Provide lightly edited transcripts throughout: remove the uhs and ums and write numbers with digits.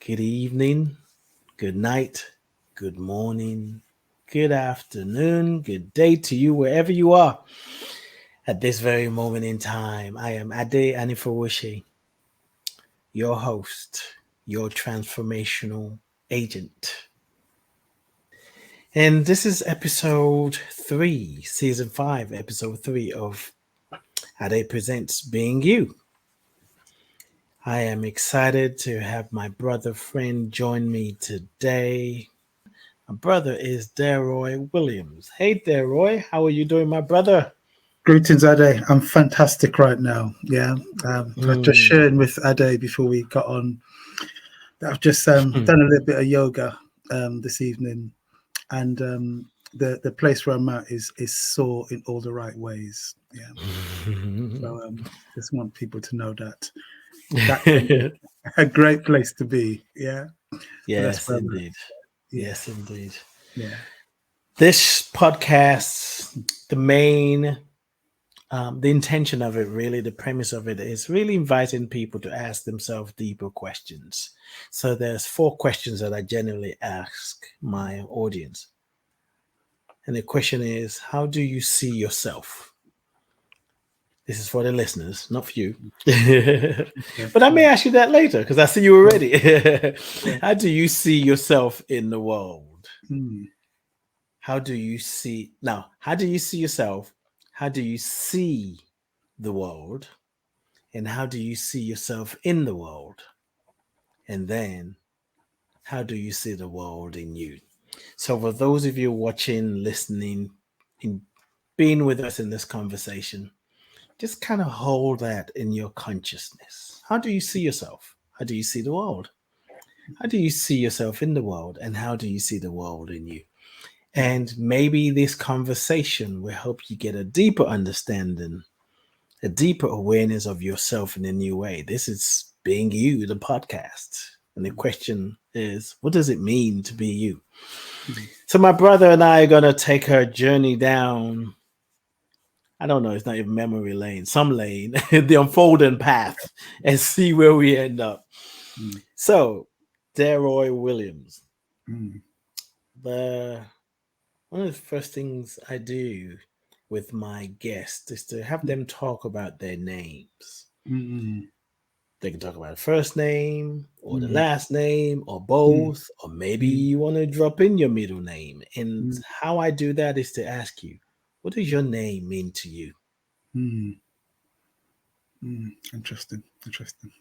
good evening, good night, good morning, good afternoon, good day to you wherever you are at this very moment in time. I am Ade, your host, your transformational agent. And this is episode 3, season 5, episode 3 of Ade Presents Being You. I am excited to have my brother friend join me today. My brother is Delroi Williams. Hey, Delroy, how are you doing, my brother? Greetings, Ade. I'm fantastic right now. Yeah, I was just Mm. sharing with Ade before we got on that I've just done a little bit of yoga this evening, and the place where I'm at is sore in all the right ways. Yeah, so just want people to know that can be a great place to be. Yeah, but that's Yes, where I'm at. indeed. Yeah, Yes, indeed. yeah. This podcast, the intention of it, really, the premise of it is really inviting people to ask themselves deeper questions. So there's 4 questions that I generally ask my audience. And the question is, how do you see yourself? This is for the listeners, not for you. Yeah, But I may ask you that later because I see you yeah, already. yeah. How do you see yourself in the world? Mm, How do you see now? How do you see yourself? How do you see the world? And how do you see yourself in the world? And then how do you see the world in you? So, for those of you watching, listening, in being with us in this conversation, just kind of hold that in your consciousness. How do you see yourself? How do you see the world? How do you see yourself in the world? And how do you see the world in you? And maybe this conversation will help you get a deeper understanding, a deeper awareness of yourself in a new way. This is Being You, the podcast. And the question is, what does it mean to be you? mm. So, my brother and I are going to take our journey down. I don't know, it's not even memory lane, some lane, the unfolding path, and see where we end up. Mm, So, Delroi Williams, mm, the one of the first things I do with my guests is to have them talk about their names. mm, They can talk about the first name or the mm, last name or mm, both, or maybe mm, you want to drop in your middle name. And mm, how I do that is to ask you, what does your name mean to you? mm, Interesting, interesting.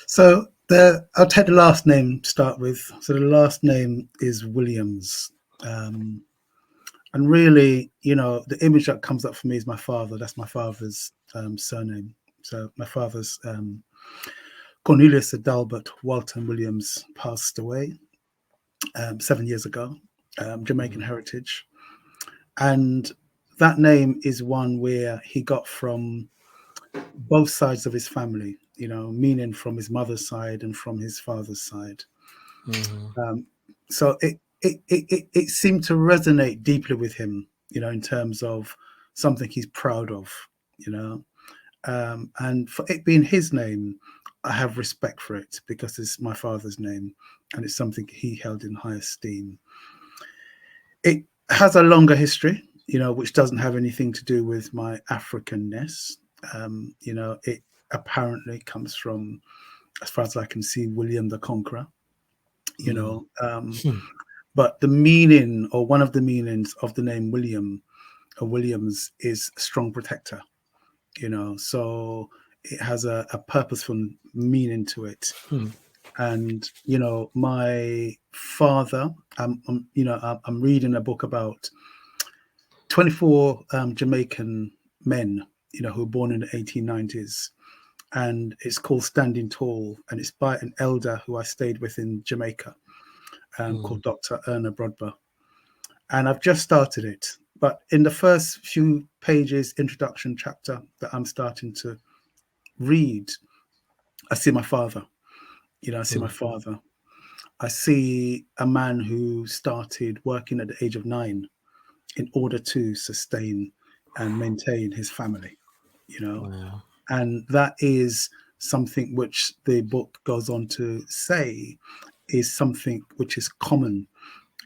So I'll take the last name to start with. So the last name is Williams. Um, and really, the image that comes up for me is my father. That's my father's surname. So my father's Cornelius Adalbert Walton Williams passed away 7 years ago, Jamaican Mhm. heritage. And that name is one where he got from both sides of his family, meaning from his mother's side and from his father's side. Mhm. Um, so it seemed to resonate deeply with him, in terms of something he's proud of, you know. And for it being his name, I have respect for it because it's my father's name and it's something he held in high esteem. It has a longer history, which doesn't have anything to do with my Africanness. It apparently comes from, as far as I can see, William the Conqueror. You Mhm. know, but the meaning, or one of the meanings of the name William or Williams, is strong protector. So it has a purposeful meaning to it. Hmm. And my father, I'm reading a book about 24 Jamaican men, who were born in the 1890s, and it's called Standing Tall, and it's by an elder who I stayed with in Jamaica, Hmm. called Dr. Erna Brodber. And I've just started it, but in the first few pages, introduction chapter that I'm starting to read, I see my father. I see my Hmm. father. I see a man who started working at the age of 9 in order to sustain and maintain his family, Wow. and that is something which the book goes on to say is something which is common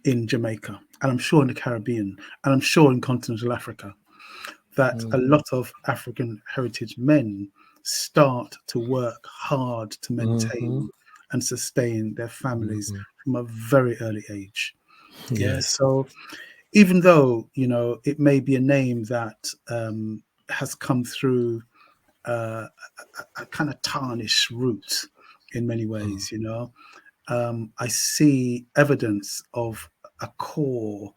in Jamaica, and I'm sure in the Caribbean, and I'm sure in continental Africa, that a lot of African heritage men start to work hard to maintain and sustain their families from a very early age. Yeah. Yes. So even though, you know, it may be a name that has come through a kind of tarnished route in many ways, you know, I see evidence of a core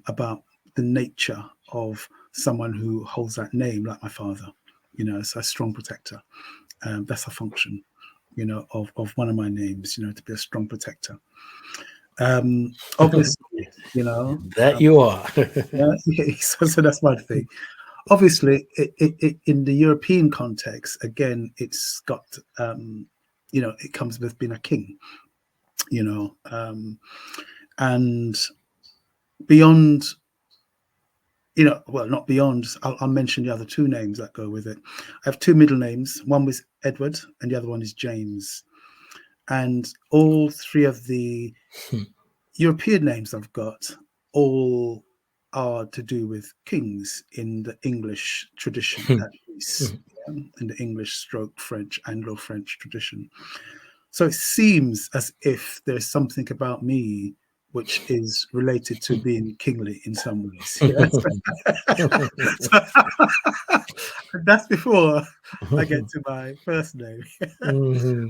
about the nature of someone who holds that name, like my father. You know, it's a strong protector. That's a function, you know, of one of my names, you know, to be a strong protector. Obviously, you know, That you are. yeah, so that's my thing. Obviously, in the European context, again, it's got, you know, it comes with being a king, you know, and beyond, you know, well, not beyond, I'll mention the other two names that go with it. I have two middle names. One was Edward and the other one is James. And all three of the European names I've got all are to do with kings in the English tradition, at least, in the English stroke French, Anglo-French tradition. So it seems as if there's something about me which is related to being kingly in some ways. Yes. That's before I get to my first name,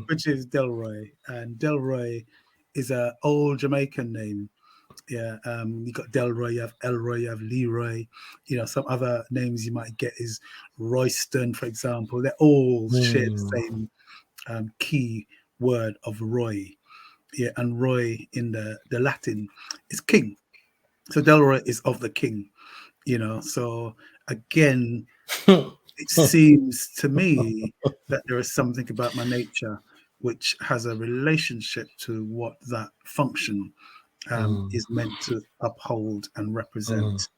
which is Delroy. And Delroy is an old Jamaican name. Yeah, you got Delroy, you have Elroy, you have Leroy. You know, some other names you might get is Royston, for example. They're all share the same key word of Roy. Yeah, and Roy in the Latin is king. So Delroy is of the king, you know. So again, it seems to me that there is something about my nature which has a relationship to what that function is meant to uphold and represent.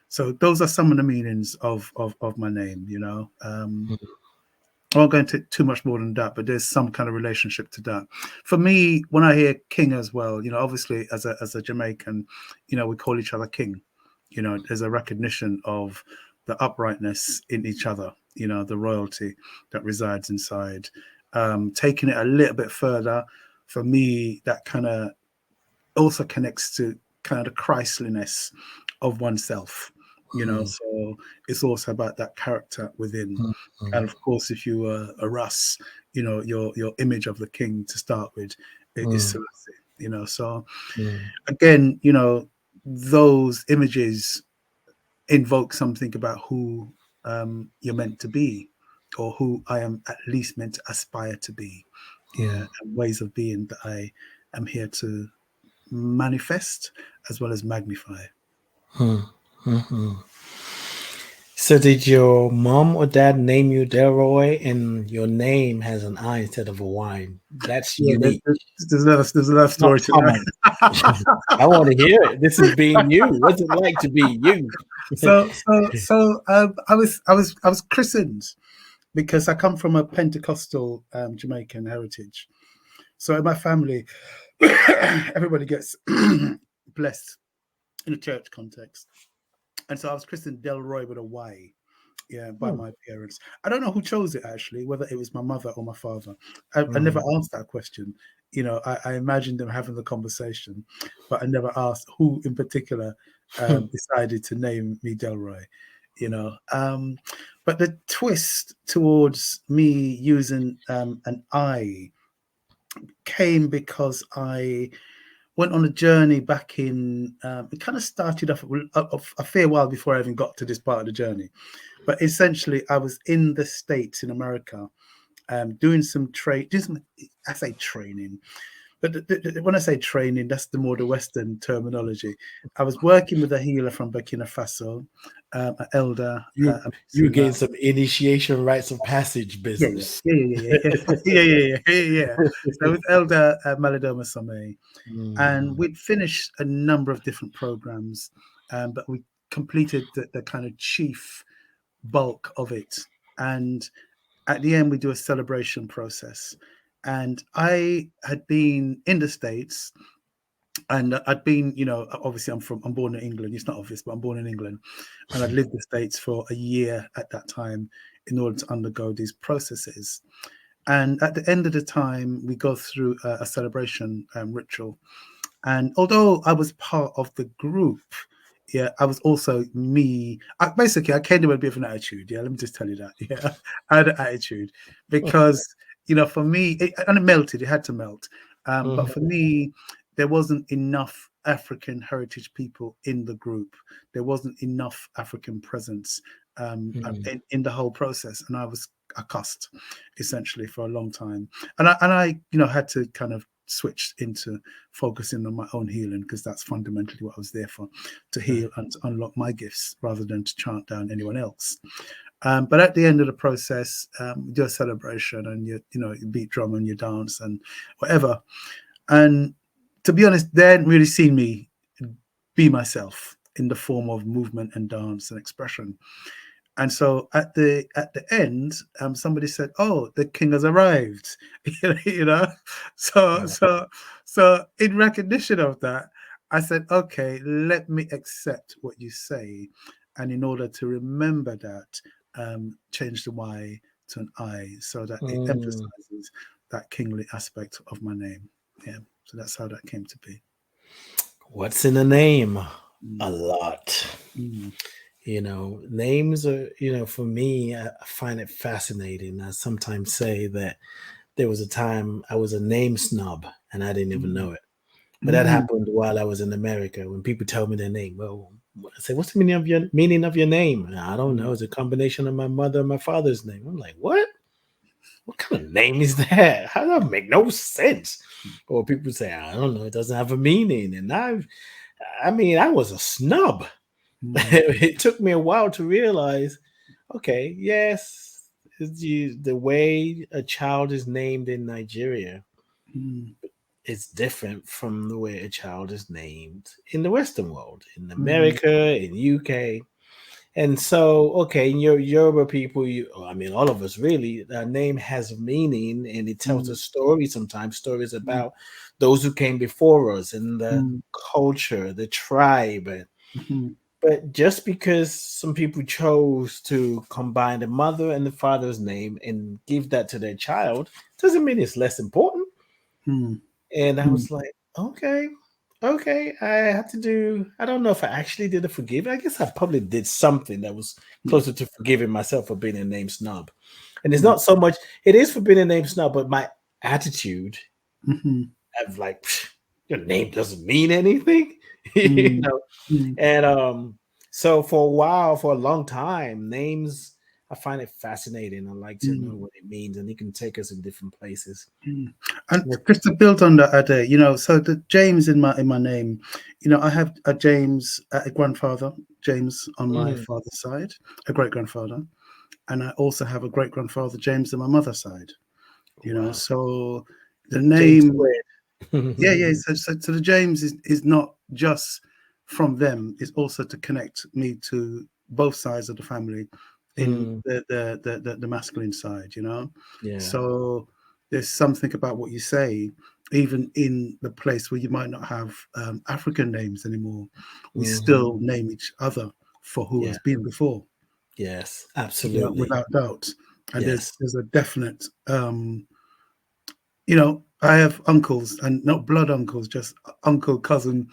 So those are some of the meanings of my name, you know. I won't go into too much more than that, but there's some kind of relationship to that. For me, when I hear king as well, you know, obviously as a Jamaican, you know, we call each other king. You know, there's a recognition of the uprightness in each other, you know, the royalty that resides inside. Taking it a little bit further, for me, that kind of also connects to kind of the Christliness of oneself, you know. So it's also about that character within. And of course, if you were a Russ, you know, your image of the king to start with is Selassie, you know. So again, you know, those images invoke something about who you're meant to be, or who I am at least meant to aspire to be. Yeah, and ways of being that I am here to manifest as well as magnify. So did your mom or dad name you Delroy, and your name has an I instead of a Y? That's Yeah, unique. there's another Not story to common. I want to hear it. This is being you. What's it like to be you? that. I was christened because I come from a Pentecostal Jamaican heritage. So in my family, everybody gets blessed in a church context. And so I was christened Delroy with a Y, yeah, by my parents. I don't know who chose it actually, whether it was my mother or my father. I never asked that question. You know, I imagined them having the conversation, but I never asked who in particular decided to name me Delroy. You know, but the twist towards me using an I came because I went on a journey back in. It kind of started off a fair while before I even got to this part of the journey. But essentially, I was in the States in America, doing some I say training, but when I say training, that's the more the Western terminology. I was working with a healer from Burkina Faso, an elder. You getting some initiation rites of passage business. Yeah. So with Elder Maladoma Somé, and we'd finished a number of different programs, but we completed the kind of chief bulk of it. And At the end, we do a celebration process. And I had been in the States, and I'd been, obviously I'm born in England. It's not obvious, but I'm born in England, and I'd lived in the States for a year at that time in order to undergo these processes. And at the end of the time, we go through a celebration ritual. And although I was part of the group, yeah, I was also me. Basically, I came in with a bit of an attitude. Yeah, let me just tell you that. Yeah, I had an attitude because, for me, and it melted. It had to melt. But for me, there wasn't enough African heritage people in the group. There wasn't enough African presence in the whole process, and I was accosted essentially for a long time. And I had to kind of switch into focusing on my own healing, because that's fundamentally what I was there for, to heal and to unlock my gifts rather than to chant down anyone else. But at the end of the process, you do a celebration, and you beat drum and you dance and whatever. And to be honest, they hadn't really seen me be myself in the form of movement and dance and expression. And so at the end, somebody said, "Oh, the king has arrived." you know. So in recognition of that, I said, "Okay, let me accept what you say, and in order to remember that, change the Y to an I, so that it emphasizes that kingly aspect of my name." Yeah. So that's how that came to be. What's in a name? Mm. A lot. Mm. Names are, for me, I find it fascinating. I sometimes say that there was a time I was a name snub and I didn't even know it. But that Mm. happened while I was in America. When people tell me their name, well, I say, "What's the meaning of your name?" And I don't know. It's a combination of my mother and my father's name. I'm like, what? What kind of name is that? How does that make no sense? Or people say, I don't know. It doesn't have a meaning. And I was a snub. Mm. It took me a while to realize, okay, yes, the way a child is named in Nigeria Mm. is different from the way a child is named in the Western world, in Mm. America, in UK. And so, okay, in your Yoruba people, all of us really, our name has meaning and it tells Mm. a story sometimes, stories about those who came before us and the Mm. culture, the tribe. Mm. But just because some people chose to combine the mother and the father's name and give that to their child doesn't mean it's less important. Mm. And I Mm. was like, okay, I have to do, I don't know if I actually did a forgive. I guess I probably did something that was Mm. closer to forgiving myself for being a name snub. And it's Mm. not so much, it is for being a name snub, but my attitude Mhm. of like, your name doesn't mean anything, Mm. Mm. And so for a while, for a long time, names, I find it fascinating. I like to know Mm. what it means, and it can take us in different places. Mm. And Well, just to build on that, Ade, so the James in my name, I have a James, a grandfather, James on my mm, father's side, a great grandfather, and I also have a great grandfather, James, on my mother's side. wow. So the James name, yeah, squared. yeah. So the James is not just from them; it's also to connect me to both sides of the family in Mm, the masculine side. yeah. So there's something about what you say, even in the place where you might not have African names anymore, we Hmm. still name each other for who Yeah. has been before, Yes. Absolutely. without doubt. And Yes. there's a definite I have uncles, and not blood uncles, just uncle, cousin,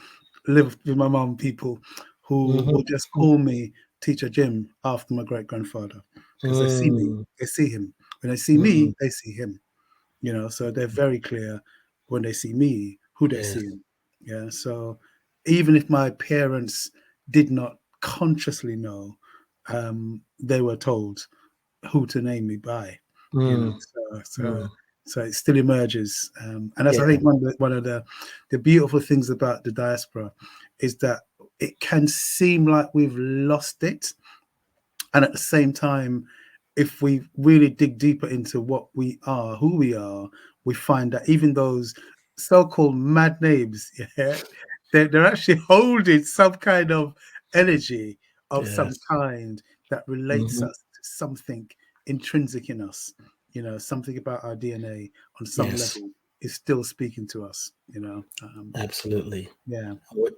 live with my mum, people who Hmm. will just call me Teacher Jim after my great grandfather, because they see me, Mm, they see him. When they see mm, me, they see him. So they're very clear when they see me who they're yes. seeing. Yeah. So even if my parents did not consciously know, they were told who to name me by, Mm, so mm, it still emerges, and that's, I yeah. think, one of the beautiful things about the diaspora is that it can seem like we've lost it, and at the same time, if we really dig deeper into what we are, who we are, we find that even those so-called mad names, yeah, they're actually holding some kind of energy of some Yes. kind that relates Hmm. us to something intrinsic in us. You know, something about our DNA on some Yes, level is still speaking to us. You know, absolutely. yeah.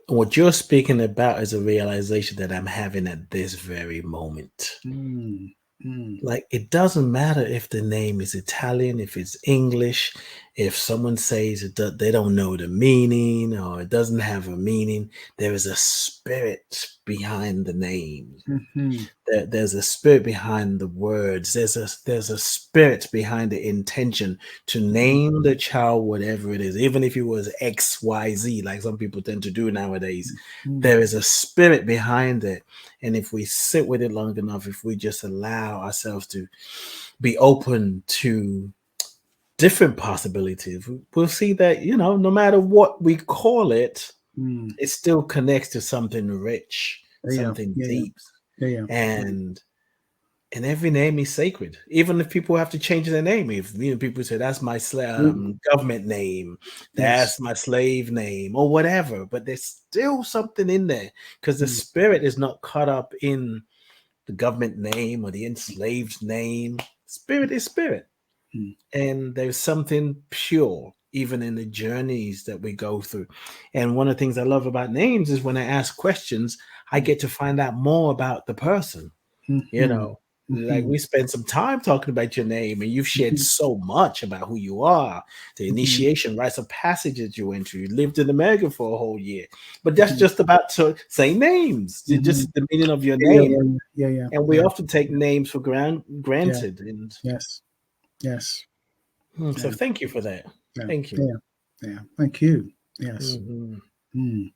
What you're speaking about is a realization that I'm having at this very moment. Mm, mm, Like, it doesn't matter if the name is Italian, if it's English, if someone says they don't know the meaning or it doesn't have a meaning. There is a spirit behind the name. mhm, There's a spirit behind the words. There's a spirit behind the intention to mhm, name the child whatever it is, even if it was XYZ, like some people tend to do nowadays. mm, There is a spirit behind it. And if we sit with it long enough, if we just allow ourselves to be open to different possibilities, we'll see that, no matter what we call it, mm. it still connects to something rich, Yeah, something yeah, deep. yeah, yeah, And every name is sacred, even if people have to change their name. If people say that's my yeah. government name, Yes. that's my slave name, or whatever, but there's still something in there because the Mm, spirit is not caught up in the government name or the enslaved name. Spirit is spirit, mm, and there's something pure even in the journeys that we go through. And one of the things I love about names is when I ask questions, I mm, get to find out more about the person. You mhm, know, like mhm, we spent some time talking about your name, and you've shared mhm, so much about who you are, the mhm, initiation rites of passage that you went through. You lived in America for a whole year, but that's mhm, just about to say names, mhm. just the meaning of your Yeah, name. yeah, yeah, And we yeah, often take names for yeah. granted. And Yes, yes, so, yeah, thank you for that. yeah, Thank you. yeah, yeah. Thank you. Yes. Mhm. Mm,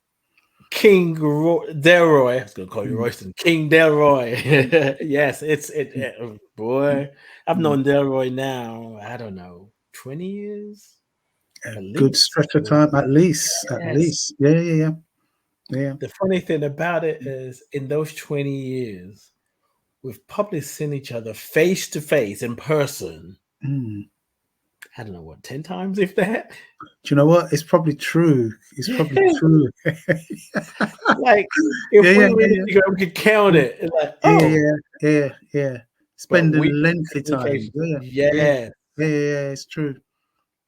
Delroy. I was gonna call you mm, Royston. King Delroy. mm, Yes, mm, boy. I've mm. known Delroy now. I don't know, 20 years A at good least. stretch of time, at least, at Yes. least. Yeah, yeah, yeah, yeah. The funny thing about it is, in those 20 years, we've probably seen each other face to face in person. Mm. I don't know what, 10 times, if that. Do you know what? It's probably true. It's probably true. Like, Yeah, if yeah, we yeah, really yeah. could count Mm. it, it's like, Yeah, oh, yeah, yeah, yeah. but Spending we've been lengthy in time. communication. Yeah, yeah, yeah, Yeah. yeah, yeah, yeah. It's true.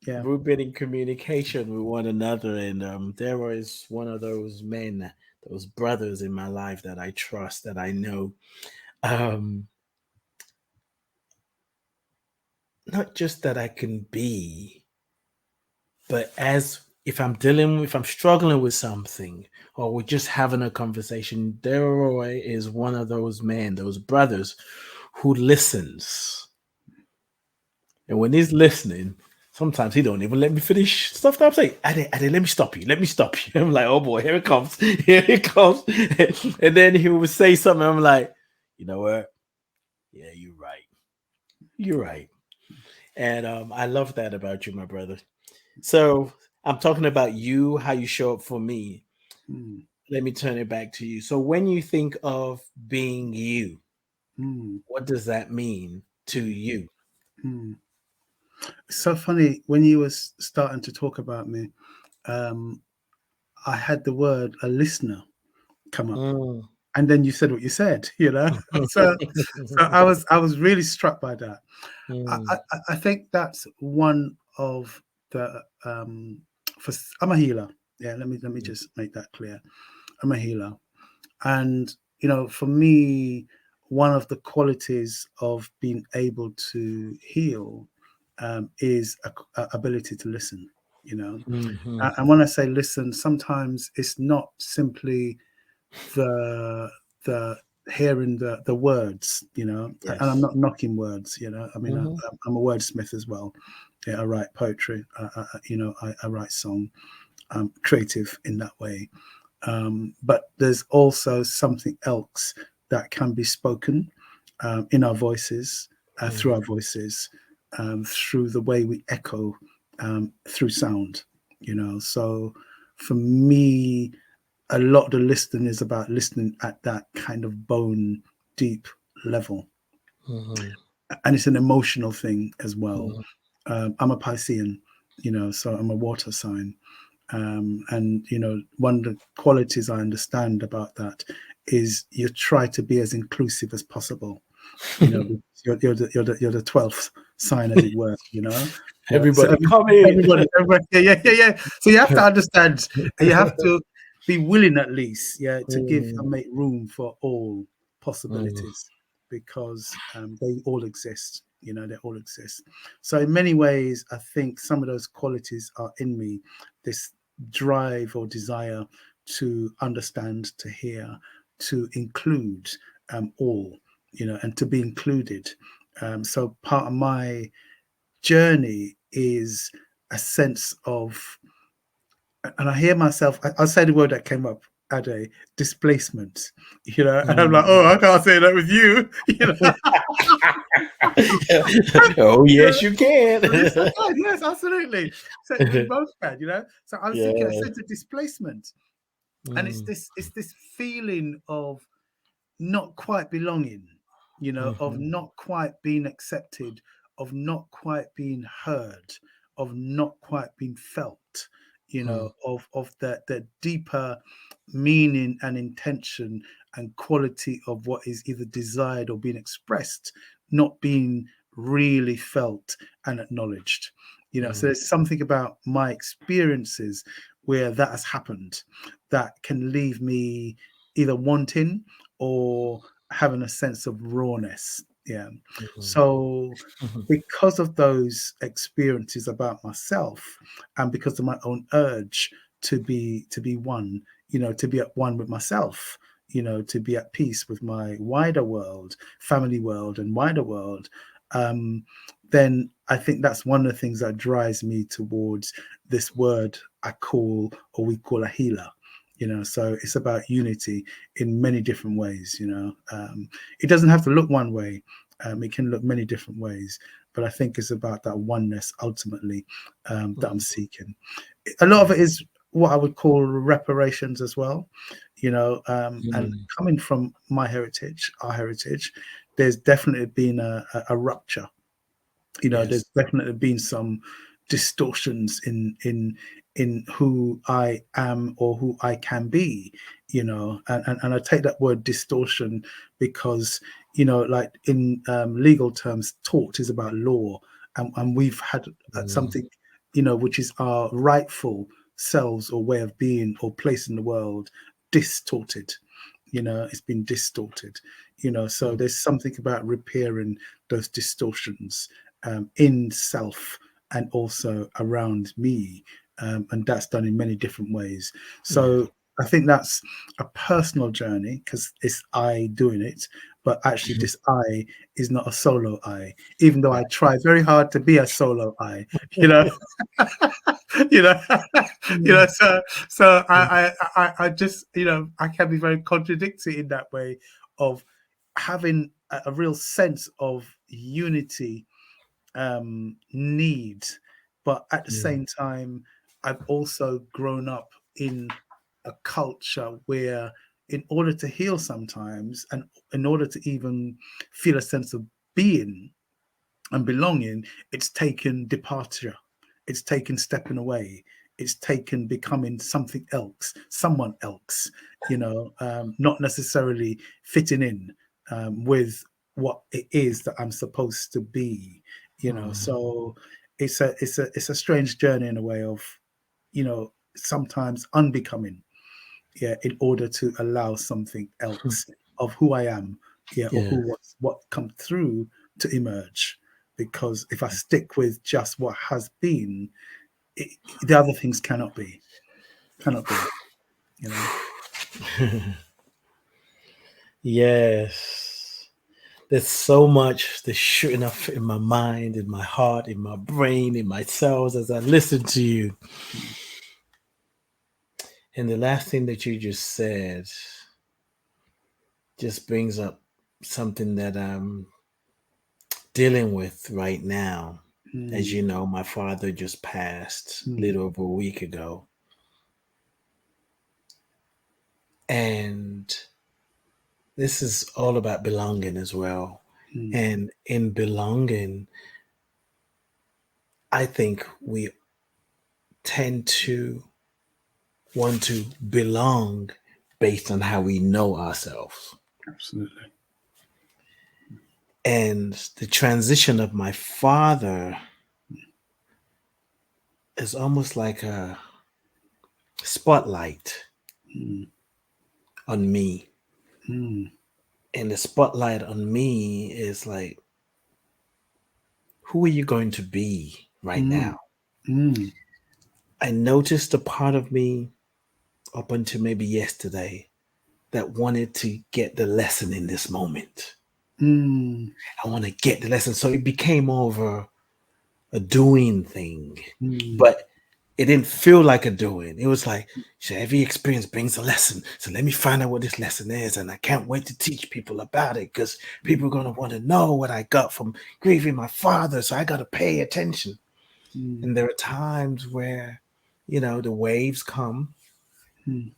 Yeah. We've been in communication with one another, and there is one of those men, those brothers in my life that I trust, that I know. Um, Not just that I can be, but as if I'm struggling with something, or we're just having a conversation, Delroy is one of those men, those brothers who listens. And when he's listening, sometimes he don't even let me finish stuff that I'm saying. Ade, let me stop you. Let me stop you. I'm like, oh boy, here it comes. Here it comes. And then he would say something. I'm like, you know what? Yeah, you're right. You're right. And I love that about you, my brother. So I'm talking about you, how you show up for me. Mm, Let me turn it back to you. So when you think of being you, mm, what does that mean to you? mm. It's so funny when you was starting to talk about me. Um, I had the word a listener come up, Mm. and then you said what you said. You know, so I was really struck by that. Mm. I think that's one of the for I'm a healer. Yeah, let me just make that clear. I'm a healer, and for me, one of the qualities of being able to heal is a ability to listen. You know, Mhm. and when I say listen, sometimes it's not simply the the hearing the words, and I'm Yes. not knocking words. I mean, Mhm. I'm a wordsmith as well. Yeah, I write poetry. I write song. I'm creative in that way. But there's also something else that can be spoken in our voices, through Mhm. our voices, through the way we echo, through sound. So for me, a lot of the listening is about listening at that kind of bone deep level, Mhm. and it's an emotional thing as well. Mhm. I'm a Piscean, so I'm a water sign. And one of the qualities I understand about that is you try to be as inclusive as possible. you know, you're the 12th sign, as it were, you know. Everybody So come in. everybody, yeah. So you have to understand, and you have to be willing, at least, to give and make room for all possibilities, because they all exist. You know, they all exist. So in many ways, I think some of those qualities are in me. This drive or desire to understand, to hear, to include all, you know, and to be included. So part of my journey is a sense of, and I hear myself, I'll say the word that came up, Ade, displacement, you know, and I'm like, oh, I can't say that with you, you know. Oh, yes, you can. Yes, I can. Yes, absolutely. So we both can, you know. So I was thinking a sense of displacement, and it's this feeling of not quite belonging, you know, of not quite being accepted, of not quite being heard, of not quite being felt, you know, of the deeper meaning and intention and quality of what is either desired or being expressed, not being really felt and acknowledged. You know, so there's something about my experiences where that has happened that can leave me either wanting or having a sense of rawness. Yeah. So because of those experiences about myself, and because of my own urge to be one, you know, to be at one with myself, you know, to be at peace with my wider world, family world, and wider world, then I think that's one of the things that drives me towards this word I call, or we call, a healer. You know, so it's about unity in many different ways. You know, it doesn't have to look one way. It can look many different ways, but I think it's about that oneness ultimately that I'm seeking. A lot of it is what I would call reparations as well. You know, and coming from my heritage, our heritage, there's definitely been a rupture. You know, there's definitely been some distortions in who I am or who I can be, you know, and I take that word distortion because, you know, like in legal terms, tort is about law, and we've had something, you know, which is our rightful selves or way of being or place in the world distorted. You know, it's been distorted, you know, so there's something about repairing those distortions in self and also around me, and that's done in many different ways. So I think that's a personal journey because it's I doing it, but actually this I is not a solo I, even though I try very hard to be a solo I, you know. you know, you know, so I just, you know, I can be very contradictory in that way of having a real sense of unity need, but at the same time I've also grown up in a culture where in order to heal sometimes, and in order to even feel a sense of being and belonging, it's taken departure, it's taken stepping away, it's taken becoming something else, someone else, you know, not necessarily fitting in with what it is that I'm supposed to be, you know. So it's a strange journey in a way of, you know, sometimes unbecoming, in order to allow something else of who I am, or what come through to emerge. Because if I stick with just what has been, the other things cannot be, you know. Yes. There's so much that's shooting up in my mind, in my heart, in my brain, in my cells as I listen to you. And the last thing that you just said just brings up something that I'm dealing with right now. As you know, my father just passed a little over a week ago. And this is all about belonging as well. And in belonging, I think we tend to want to belong based on how we know ourselves. Absolutely. And the transition of my father is almost like a spotlight Mm. on me. Mm. And the spotlight on me is like, who are you going to be right Mm. now? Mm. I noticed a part of me up until maybe yesterday that wanted to get the lesson in this moment. Mm. I want to get the lesson. So it became over a doing thing, Mm. but it didn't feel like a doing. It was like, so every experience brings a lesson. So let me find out what this lesson is. And I can't wait to teach people about it because people are going to want to know what I got from grieving my father. So I got to pay attention. Mm. And there are times where, the waves come. Mm.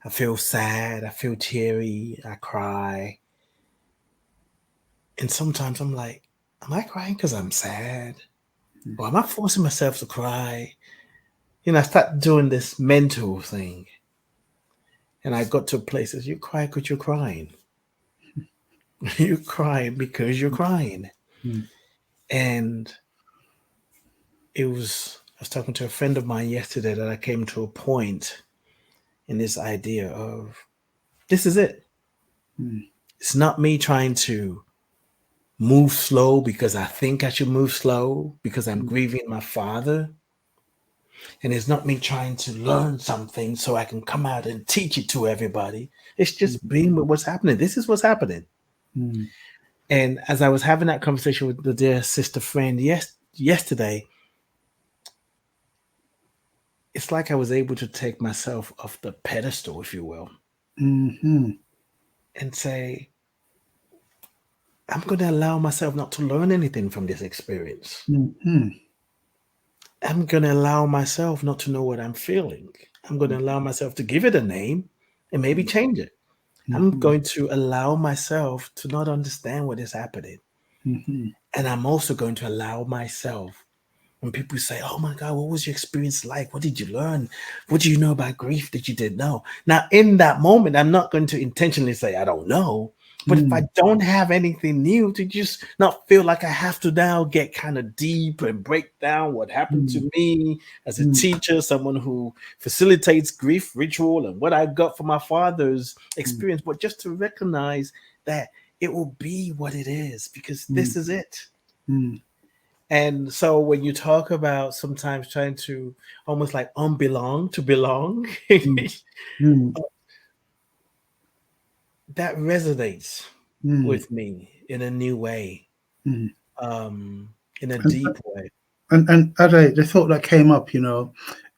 I feel sad. I feel teary. I cry. And sometimes I'm like, am I crying because I'm sad? Or am I forcing myself to cry? I start doing this mental thing. And I got to places, you cry because you're crying. You're crying because you're crying. Mm. And I was talking to a friend of mine yesterday that I came to a point in this idea of this is it. Mm. It's not me trying to move slow because I think I should move slow because I'm grieving my father. And it's not me trying to learn something so I can come out and teach it to everybody. It's just being with what's happening. This is what's happening. Mm. And as I was having that conversation with the dear sister friend yesterday, it's like I was able to take myself off the pedestal, if you will, Mm. and say, I'm going to allow myself not to learn anything from this experience. Mm. I'm going to allow myself not to know what I'm feeling. I'm going to allow myself to give it a name and maybe change it. I'm Mm. going to allow myself to not understand what is happening. Mm. And I'm also going to allow myself when people say, oh my God, what was your experience like? What did you learn? What do you know about grief that you didn't know? Now, in that moment, I'm not going to intentionally say, I don't know. But if I Mm. don't have anything new to just not feel like I have to now get kind of deep and break down what happened Mm. to me as a Mm. teacher, someone who facilitates grief ritual and what I got from my father's experience, but just to recognize that it will be what it is because this Mm. is it. Mm. And so when you talk about sometimes trying to almost like unbelong to belong, Mm. Mm. that resonates Mm. with me in a new way, Mm. in a And deep way. Ade, the thought that came up,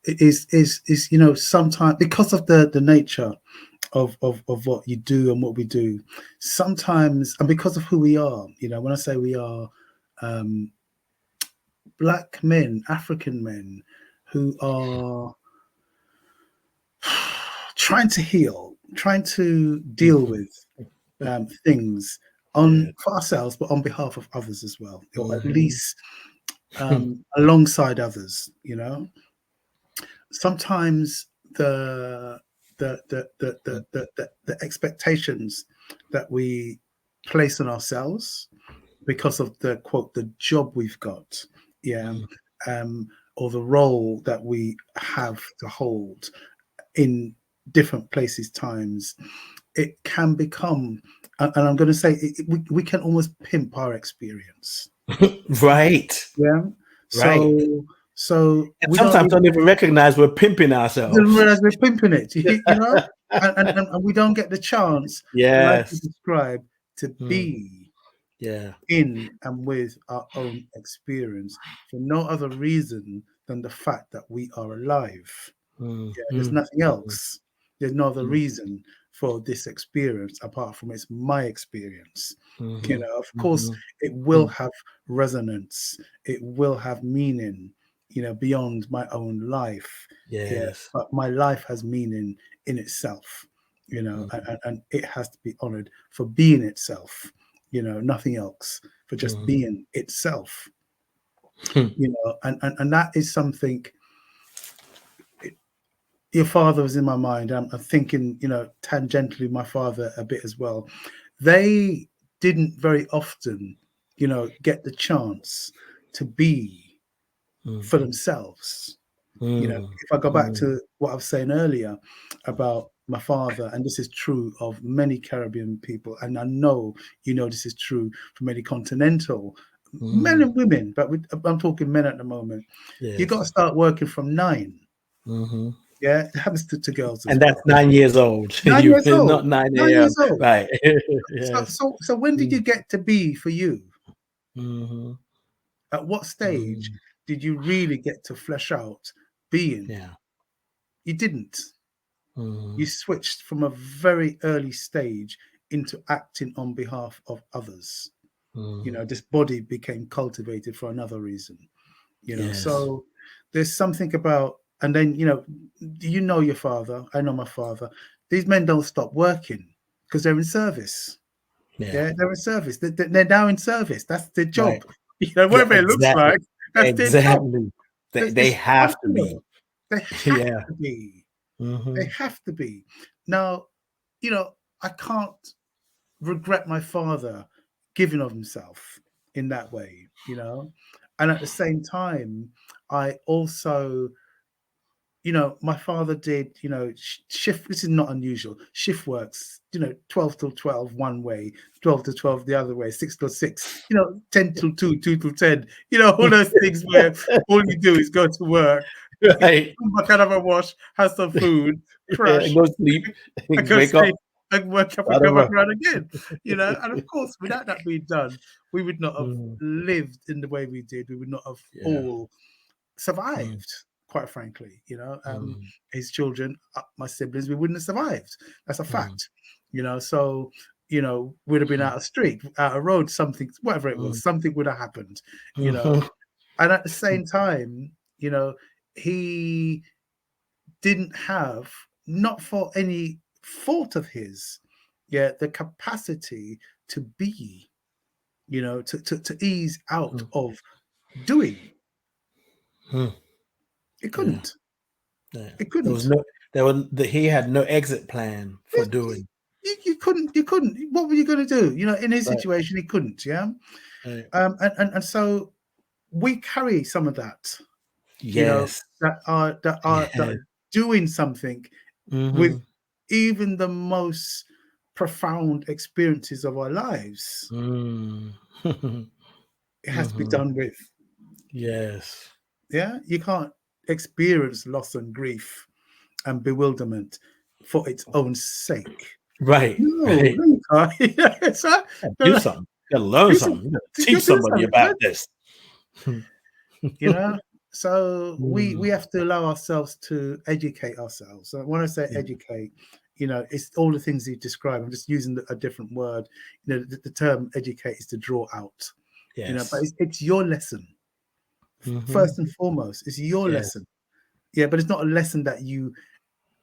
is sometimes because of the nature of what you do and what we do, sometimes, and because of who we are, when I say we are um, black men, African men who are trying to heal, trying to deal Mhm. with things Yeah. on for ourselves, but on behalf of others as well, or at Mhm. least alongside others. Sometimes the expectations that we place on ourselves because of the quote the job we've got, yeah, Mhm. um, or the role that we have to hold in different places, times, it can become, and I'm going to say, we can almost pimp our experience. Right. Yeah. Right. So And we don't sometimes don't even recognize we're pimping didn't ourselves. realize we're pimping it, and we don't get the chance, like you Yes. described, to Mm. be Yeah. in and with our own experience for no other reason than the fact that we are alive. Mm. Yeah, there's Mm. nothing Mm. else. There's no other Mm. reason for this experience apart from it's my experience. Mhm. Of course, Mhm. it will Mm. have resonance. It will have meaning, beyond my own life. Yeah, Yes. but my life has meaning in itself, Mhm. and it has to be honored for being itself. Nothing else, for just Mhm. being itself. Hmm. And that is something. Your father was in my mind. I'm thinking, tangentially, my father a bit as well. They didn't very often, get the chance to be for themselves. If I go back to what I was saying earlier about my father, and this is true of many Caribbean people, and I know this is true for many continental men and women, but I'm talking men at the moment. Yes. You got to start working from 9. Yeah, it happens to girls as And well. that's 9 years old. 9 You years old. not 9 9 a.m. years old. Right. Yes. So when did you get to be for you? Mm-hmm. At what stage did you really get to flesh out being? Yeah. You didn't. Mm-hmm. You switched from a very early stage into acting on behalf of others. This body became cultivated for another reason. Yes. So there's something about, and then your father. I know my father. These men don't stop working because they're in service. Yeah, they're in service. They're now in service. That's their job. Right. Whatever it looks like, that's their job. They have to be. They have to be. Mm-hmm. They have to be. Now, I can't regret my father giving of himself in that way, and at the same time, I also, my father did, shift. This is not unusual. Shift works, 12 till 12 one way, 12 to 12 the other way, 6 till 6, 10 till 2, 2 till 10, all those things where all you do is go to work, Right. come back out of a wash, have some food, crash, go sleep, and go wake sleep, up, and work up and go back around again, and of course, without that being done, we would not have lived in the way we did. We would not have all survived, quite frankly. His children, my siblings, we wouldn't have survived. That's a fact. So we'd have been out of street, out of road, something, whatever it was, something would have happened. And at the same time, he didn't have, not for any fault of his, the capacity to be, to ease out of doing. It couldn't. It couldn't. He had no exit plan for doing. You couldn't. What were you going to do? In his situation, he couldn't. Yeah. Right. And so we carry some of that. Yes. That are doing something with even the most profound experiences of our lives. It has to be done with. Yes. Yeah. You can't experience loss and grief and bewilderment for its own sake. Right. No, right. you can't. Do something. You gotta learn something. You gotta teach somebody about this. So we have to allow ourselves to educate ourselves. So when I say educate, it's all the things you describe. I'm just using a different word. The term educate is to draw out. Yes. But it's your lesson. First and foremost, it's your lesson. Yeah, but it's not a lesson that you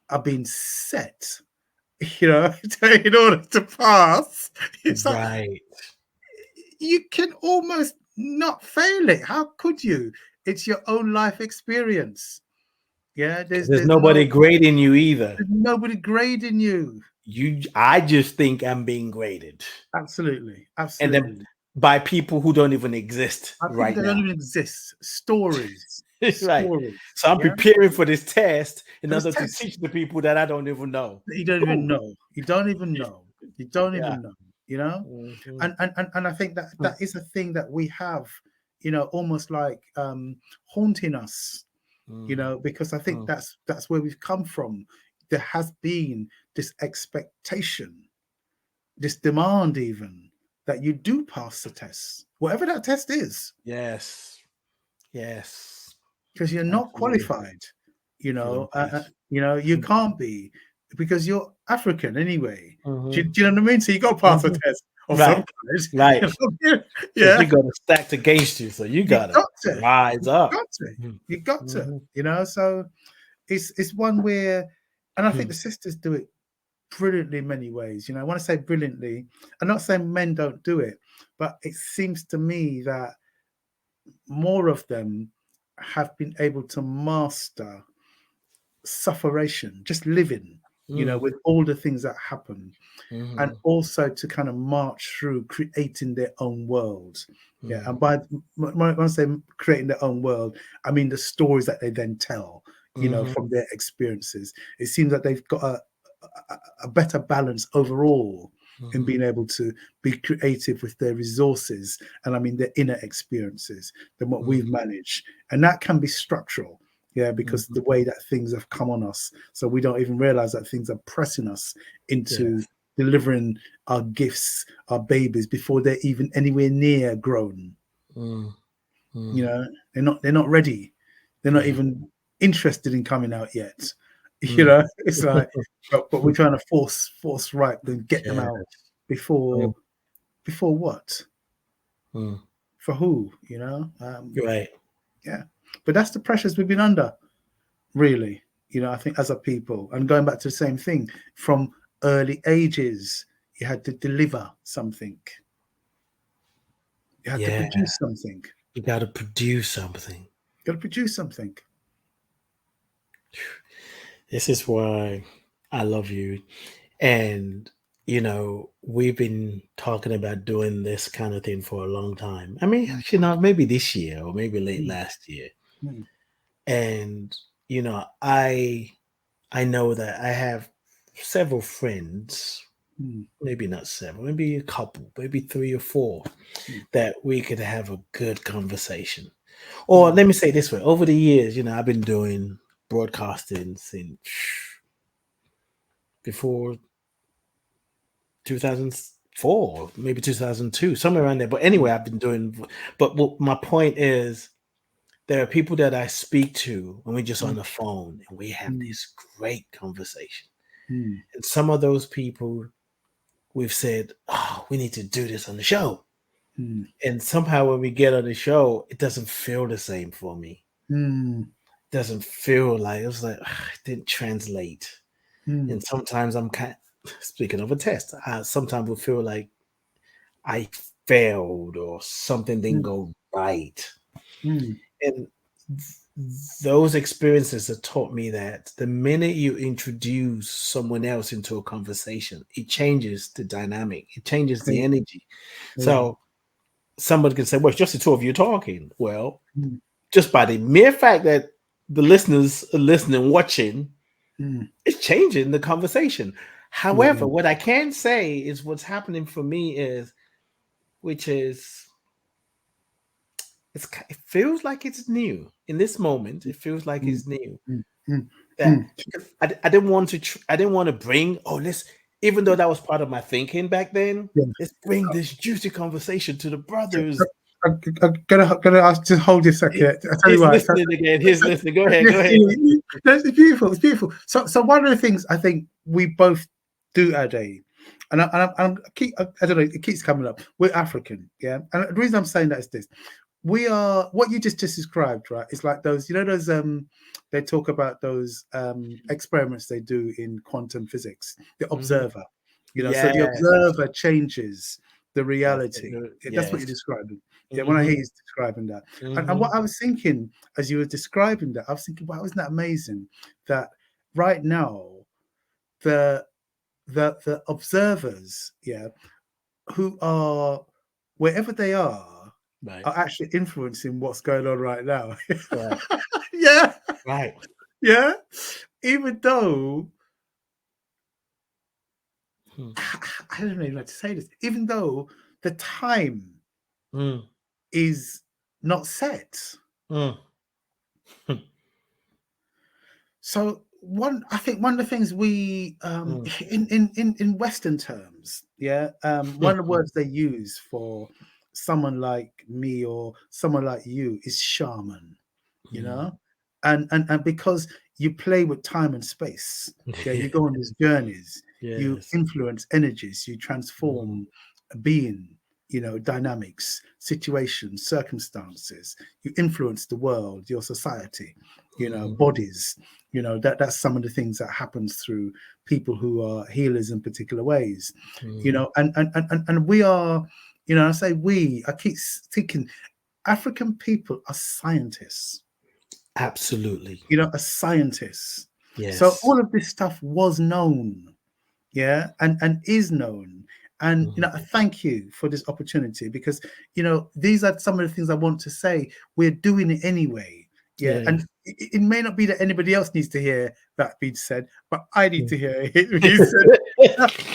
are being set, in order to pass. It's right. like, you can almost not fail it. How could you? It's your own life experience. Yeah, there's nobody grading you either. There's nobody grading you. I just think I'm being graded. Absolutely. And then by people who don't even exist right now. Don't even exist. Stories. Right. Stories. So I'm preparing for this test in order to teach the people that I don't even know. You don't even know. You don't even know. You don't even know. And I think that is a thing that we have, almost like haunting us, because I think that's where we've come from. There has been this expectation, this demand even, that you do pass the test, whatever that test is. Yes. Because you're not qualified, you can't be, because you're African anyway. Do you know what I mean? So you got to pass a test of some kind. Right. Yeah. You got to stacked against you, so you got to rise up. You got to. So it's one where, and I think the sisters do it brilliantly in many ways. When I say brilliantly, I'm not saying men don't do it, but it seems to me that more of them have been able to master sufferation, just living. with all the things that happen, and mm, also to kind of march through creating their own world. Yeah, mm, and when I say creating their own world, I mean the stories that they then tell, mm, from their experiences. It seems that they've got a better balance overall in mm, being able to be creative with their resources, and I mean their inner experiences, than what mm, we've managed. And that can be structural, yeah, because mm. the way that things have come on us, so we don't even realize that things are pressing us into Yes. delivering our gifts, our babies, before they're even anywhere near grown. Mm, You mm. know, they're not ready. They're not Yeah. even interested in coming out yet. Mm. It's like, but we're trying to force right, then get them Yeah. out before Mm, what? mm. For who? Right. Yeah. But that's the pressures we've been under, really. I think as a people, and going back to the same thing from early ages, you had to deliver something. You had to Yeah. produce something. You got to produce something. You got to produce something. This is why I love you. And, we've been talking about doing this kind of thing for a long time. I mean, Mm, maybe this year or maybe late mm, last year. mm, And, I know that I have several friends, mm, maybe not several, maybe a couple, maybe three or four, mm, that we could have a good conversation. Or mm, let me say it this way, over the years, I've been doing broadcasting since before 2004, maybe 2002, somewhere around there. But mm, anyway, I've been doing, but my point is, there are people that I speak to when we're just on mm, the phone and we have mm, this great conversation. mm, And some of those people, we've said, oh, we need to do this on the show. mm, And somehow when we get on the show, it doesn't feel the same for me. mm, It doesn't feel like, it was like, it didn't translate. mm, And sometimes I'm speaking of a test, I sometimes will feel like I failed or something didn't mm, go right. mm. And those experiences have taught me that the minute you introduce someone else into a conversation, it changes the dynamic, it changes the Yeah, energy. yeah. So somebody can say, well, it's just the two of you talking. Well, Mm, just by the mere fact that the listeners are listening, watching, mm, it's changing the conversation. yeah, However, what I can say is what's happening for me is, which is, it feels like it's new in this moment. It feels like mm, it's new. mm, mm, That mm. because I didn't want to I didn't want to bring, oh, let's, even though that was part of my thinking back then, Yeah. let's bring this juicy conversation to the So, brothers. I'm gonna ask, just hold you a second. I tell you He's why. listening again. He's listening. Go ahead. Go Yeah, ahead. yeah, no, it's beautiful. It's beautiful. So one of the things I think we both do, Ade, I don't know. It keeps coming up. We're African, yeah. And the reason I'm saying that is this: we are what you just described, right? It's like those, those they talk about those experiments they do in quantum physics. The Mhm. observer, so the Yes. observer changes the That's reality. it. That's what you're Yes. describing. Yeah, when I Mhm. hear you describing that. And Mhm. what I was thinking as you were describing that, I was thinking, wow, isn't that amazing that right now the the observers, yeah, who are wherever they Right. are actually influencing what's going on right now. Right. Yeah, Right. yeah. Even though Hmm. I don't even know how to say this, even though the time Mm. is not set. Mm. So I think one of the things we Mm. in Western terms, yeah, one of the Mm. words they use for someone like me or someone like you is shaman, you Mm. know, and because you play with time and space, yeah, you go on these journeys, you Yes. influence energies, you Mhm. transform a being, dynamics, situations, circumstances, you influence the world, your society, Mhm. bodies, that's some of the things that happens through people who are healers in particular ways, Mhm. and we are, I say we, I keep thinking African people are scientists, Absolutely. are scientists. So Yes. all of this stuff was known, yeah, and is known. And Mhm. I thank you for this opportunity, because these are some of the things I want to say. We're doing it anyway, yeah. Yes. And it may not be that anybody else needs to hear that being said, but I need Mm. to hear it being said.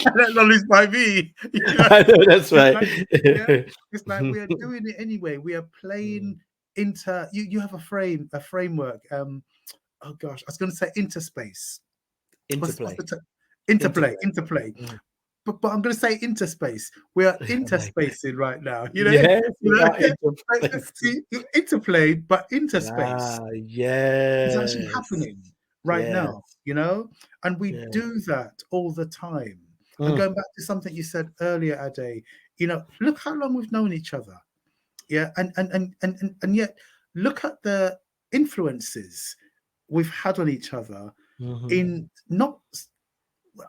And acknowledged by me. I know that's It's right. like, yeah, it's like we are doing it anyway. We are playing into you have a framework. Oh gosh, I was going to say interspace. What's Interplay. the interplay? Interplay. Interplay. Mm. But I'm going to say interspace. We are I like that. interspacing right now. Yes, we are interplacing. Interplay, but interspace Ah, is actually yes. happening right Yes. now. And we Yeah. do that all the time. And Mm. going back to something you said earlier, Ade, look how long we've known each other. Yeah, and yet look at the influences we've had on each other Mhm. in not,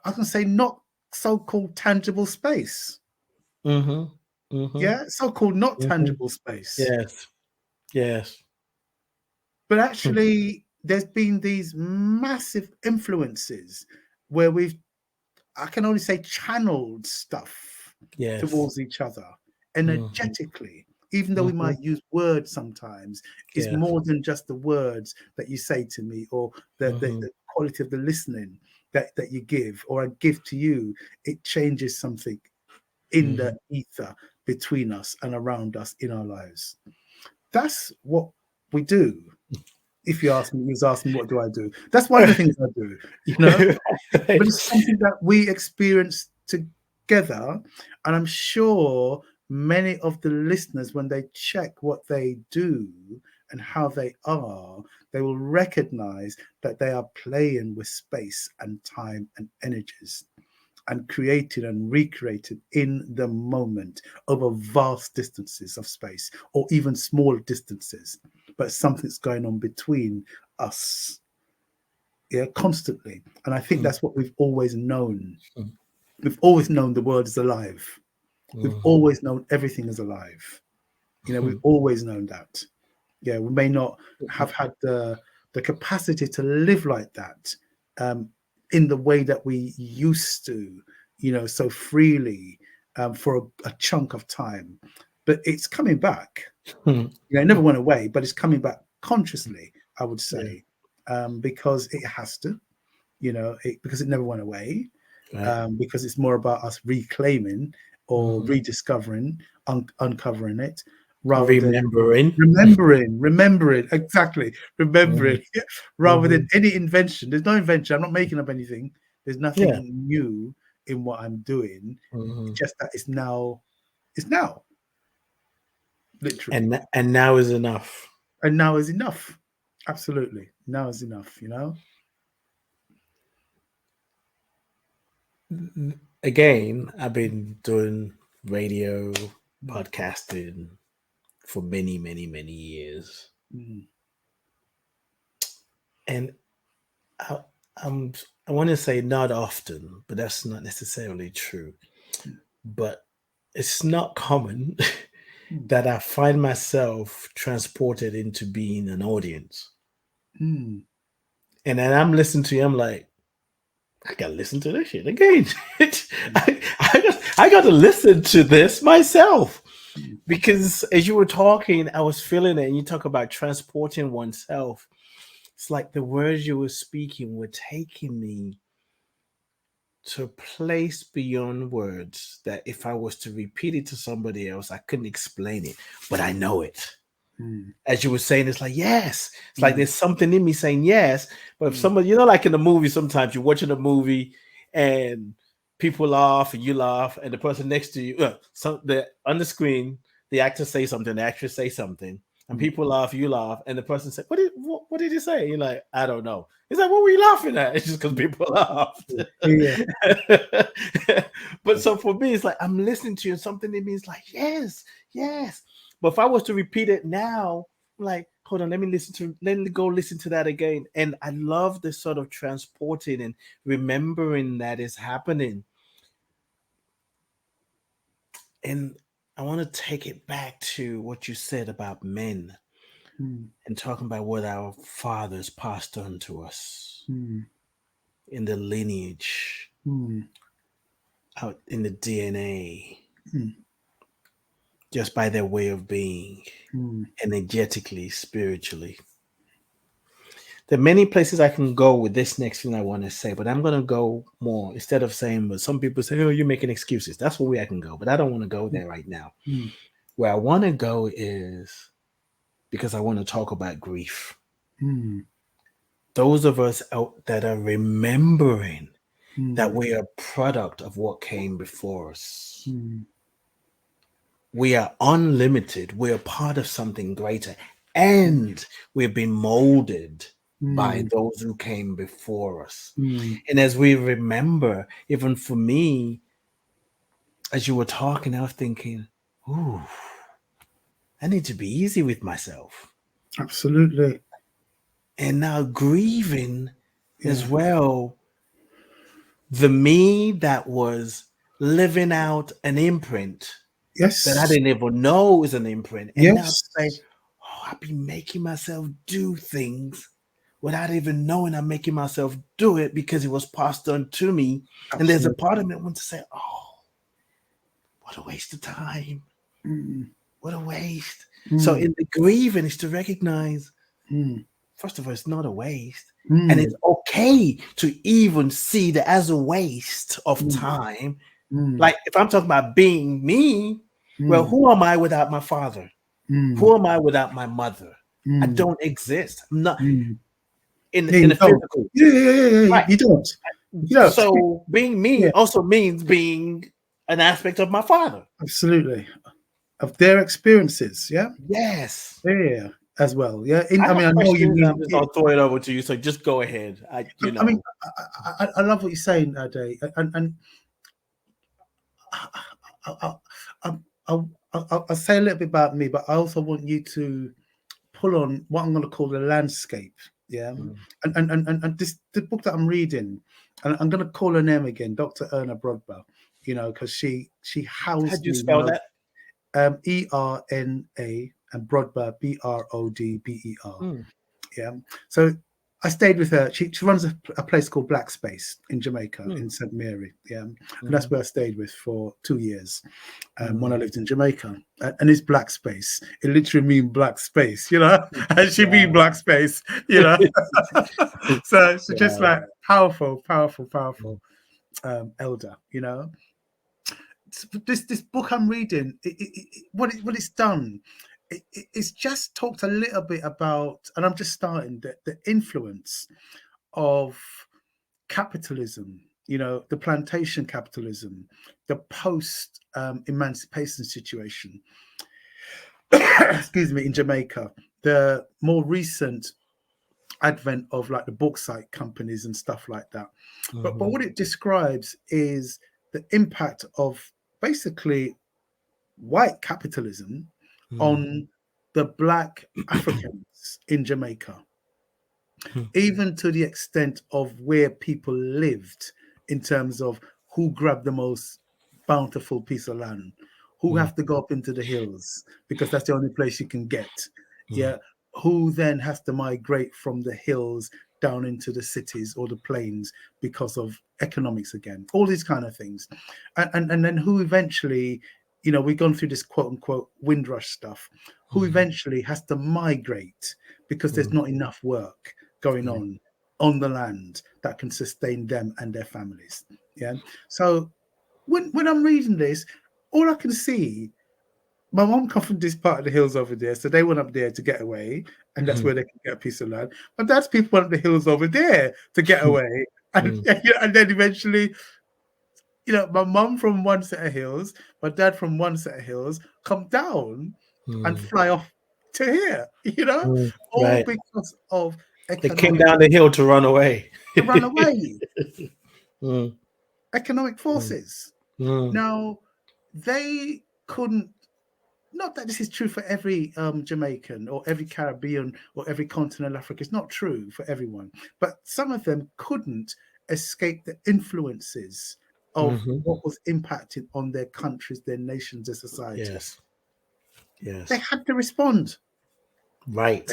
I can say, not so-called tangible space. Mhm. Mhm. Yeah, so-called not Mhm. tangible space. Yes. Yes. But Hmm. actually, there's been these massive influences where I can only say, channeled stuff Yes. towards each other Mhm. energetically. Even though we Mhm. might use words sometimes, it's Yes. more than just the words that you say to me, or Mhm. the quality of the listening that you give, or I give to you. It changes something in the Mhm. ether between us and around us in our lives. That's what we do. If you ask me, you was asking, what do I do? That's one of the things I do, but it's something that we experience together. And I'm sure many of the listeners, when they check what they do and how they will recognize that they are playing with space and time and energies, and created and recreated in the moment over vast distances of space, or even small distances. But something's going on between us, yeah, constantly. And I think that's what we've always known. We've always known the world is alive. We've Mhm. always known everything is alive. We've always known that. Yeah, we may not have had the capacity to live like that, in the way that we used to, so freely, for a chunk of time. But it's coming back. Mhm. It never went away, but it's coming back consciously, I would Yeah. say, because it has to, because it never went away, Right. because it's more about us reclaiming or Mhm. rediscovering, uncovering it, rather than Remembering. remembering, exactly, Mhm. remembering, rather than Mhm. any invention. There's no invention. I'm not making up anything. There's Yeah. nothing new in what I'm doing. It's Mhm. just that it's now, literally. And now is enough. And now is enough. Absolutely. Now is enough, Again, I've been doing radio, Mm, podcasting for many, many, many years, mm, and I, I'm I want to say not often, but that's not necessarily true. But it's not common mm, that I find myself transported into being an audience, mm, and then I'm listening to you. I'm like, I gotta listen to this shit again. mm, I got to listen to this myself. mm, Because as you were talking, I was feeling it, and you talk about transporting oneself. It's like the words you were speaking were taking me to a place beyond words that if I was to repeat it to somebody else, I couldn't explain it, but I know it. mm, As you were saying, it's like, yes. It's like mm, there's something in me saying yes. But if mm, somebody, like in the movie, sometimes you're watching a movie and people laugh and you laugh, and the person next to you, on the screen, the actor say something, the actress say something, and mm. people laugh, you laugh, and the person say, what did he say? You're like, I don't know. It's like, what were you laughing at? It's just because people laughed. Yeah. But so for me, it's like I'm listening to you, and something in me is like, yes, yes. But if I was to repeat it now, like, hold on, let me go listen to that again. And I love the sort of transporting and remembering that is happening. And I want to take it back to what you said about men Mm, and talking about what our fathers passed on to us. mm, in the lineage, out in the DNA, just by their way of being, energetically, spiritually. There are many places I can go with this next thing I want to say, but I'm going to go more instead of saying, but some people say, oh, you're making excuses. That's where I can go, but I don't want to go there right now. Where I want to go is because I want to talk about grief. Those of us out that are remembering that we are a product of what came before us. We are unlimited. We are part of something greater. And we've been molded by those who came before us. And as we remember, even for me, as you were talking, I was thinking, ooh, I need to be easy with myself. Absolutely. And now grieving as well, the me that was living out an imprint that I didn't even know is an imprint. And now to say, oh, I've been making myself do things without even knowing I'm making myself do it because it was passed on to me. Absolutely. And there's a part of me that wants to say, oh, what a waste of time. What a waste. So in the grieving is to recognize, first of all, it's not a waste. And it's okay to even see that as a waste of time. Like if I'm talking about being me, well, who am I without my father? Who am I without my mother? I don't exist. I'm not in the physical. Right. You don't. So being me also means being an aspect of my father. Absolutely. Of their experiences. Yeah. Yes. Yeah. As well. Yeah. I know you mean. I'll throw it over to you. So just go ahead. I mean, I love what you're saying, Ade, and I'll say a little bit about me, but I also want you to pull on what I'm going to call the landscape. Yeah. And the book that I'm reading, and I'm going to call her name again, Dr. Erna Brodber, because she housed. How'd you spell that? ERNA and Brodber, BRODBER. Yeah. So I stayed with her. She runs a place called Black Space in Jamaica, in St. Mary. Yeah. And that's where I stayed with for 2 years when I lived in Jamaica. And it's Black Space. It literally means black space, and she mean black space, So just like powerful elder, This book I'm reading, what it's done, it's just talked a little bit about, and I'm just starting the influence of capitalism, the plantation capitalism, the post emancipation situation, excuse me, in Jamaica, the more recent advent of like the bauxite companies and stuff like that. But what it describes is the impact of basically white capitalism on the black Africans in Jamaica, even to the extent of where people lived in terms of who grabbed the most bountiful piece of land, who have to go up into the hills because that's the only place you can get. Who then has to migrate from the hills down into the cities or the plains because of economics again, all these kind of things. And then who eventually, we've gone through this quote unquote Windrush stuff, who eventually has to migrate because there's not enough work going on the land that can sustain them and their families. Yeah. So when I'm reading this, all I can see, my mom come from this part of the hills over there, so they went up there to get away, and that's where they can get a piece of land. My dad's people went up the hills over there to get away, and then eventually, my mom from one set of hills, my dad from one set of hills, come down and fly off to here. All because of they came down the hill to run away. Economic forces. Now they couldn't. Not that this is true for every Jamaican or every Caribbean or every continental Africa. It's not true for everyone. But some of them couldn't escape the influences of what was impacting on their countries, their nations, their societies. Yes. They had to respond. Right.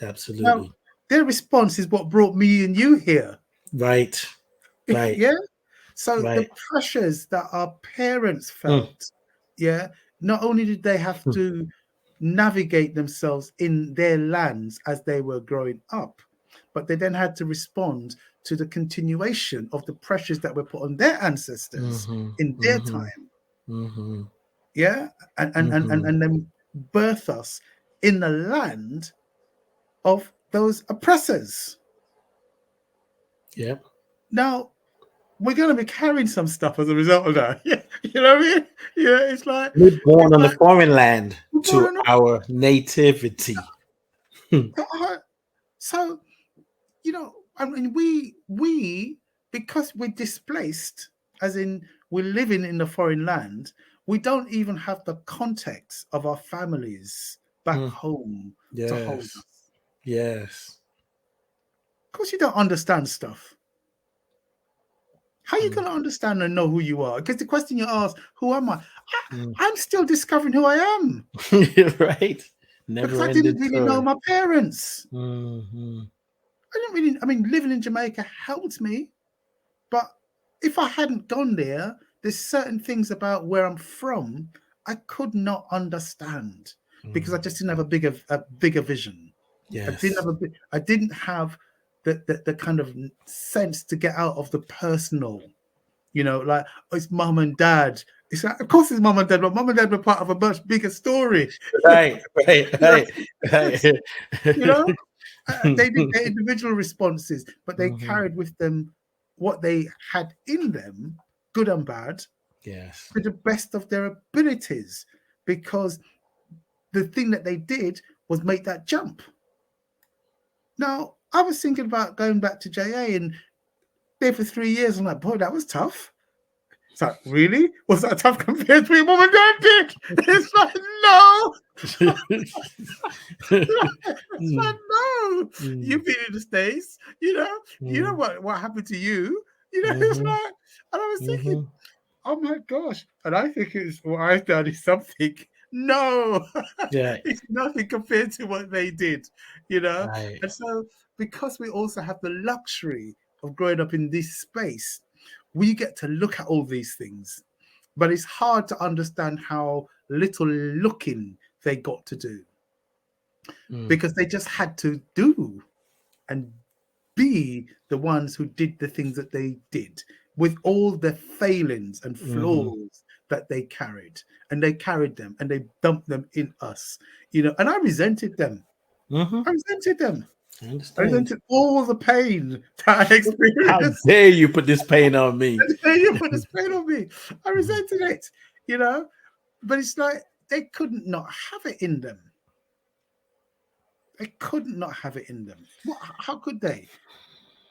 Absolutely. Now, their response is what brought me and you here. Right. Right. Yeah. So the Right. pressures that our parents Mm. felt, yeah, not only did they have Mm. to navigate themselves in their lands as they were growing up, but they then had to respond to the continuation of the pressures that were put on their ancestors Mm-hmm. in their Mm-hmm. time. Mm-hmm. Yeah. Mm-hmm. And then birth us in the land of those oppressors. Yep. Now, we're going to be carrying some stuff as a result of that. Yeah, you know what I mean? Yeah, We're it's born on the like foreign land we're to born on our nativity. so I mean, we because we're displaced, as in we're living in a foreign land, we don't even have the context of our families back Mm. home to hold Yes. us. Yes. Of course, you don't understand stuff. How are you Mm. going to understand and know who you are? Because the question you ask, who am I? Mm. I'm still discovering who I am Right. because Never I ending didn't really know story. my parents. Mm-hmm. I didn't really, I mean, living in Jamaica helped me, but if I hadn't gone there, there's certain things about where I'm from I could not understand because I Mm. just didn't have a bigger vision. Yes. I didn't have the kind of sense to get out of the personal. Like, oh, it's mom and dad. It's like, of course it's mom and dad, but mom and dad were part of a much bigger story. Right. Right. You know, Right. Right. you know? They did their individual responses, but they Mm-hmm. carried with them what they had in them, good and bad, Yes. to the best of their abilities, because the thing that they did was make that jump. Now, I was thinking about going back to JA and there for 3 years. I'm like, boy, that was tough. It's like, really? Was that tough compared to what mom and dad did? It's like, no. It's like, Mm. no. Mm. You've been in the States, you know Mm. what happened to you. It's Mm-hmm. like, and I was thinking, Mm-hmm. oh my gosh. And I think it's what I've done is something. No, Yeah. it's nothing compared to what they did, Right. And so, because we also have the luxury of growing up in this space, we get to look at all these things. But it's hard to understand how little looking they got to do Mm. because they just had to do and be the ones who did the things that they did with all the failings and Mm-hmm. flaws that they carried. And they carried them and they dumped them in us, and I resented them. Mm-hmm. I resented them. I I understand. resented all the pain that I How experienced. dare you put this pain on me? And then you put this pain on me. I Mhm. resented it, but it's like they couldn't not have it in them. They couldn't not have it in them. How could they?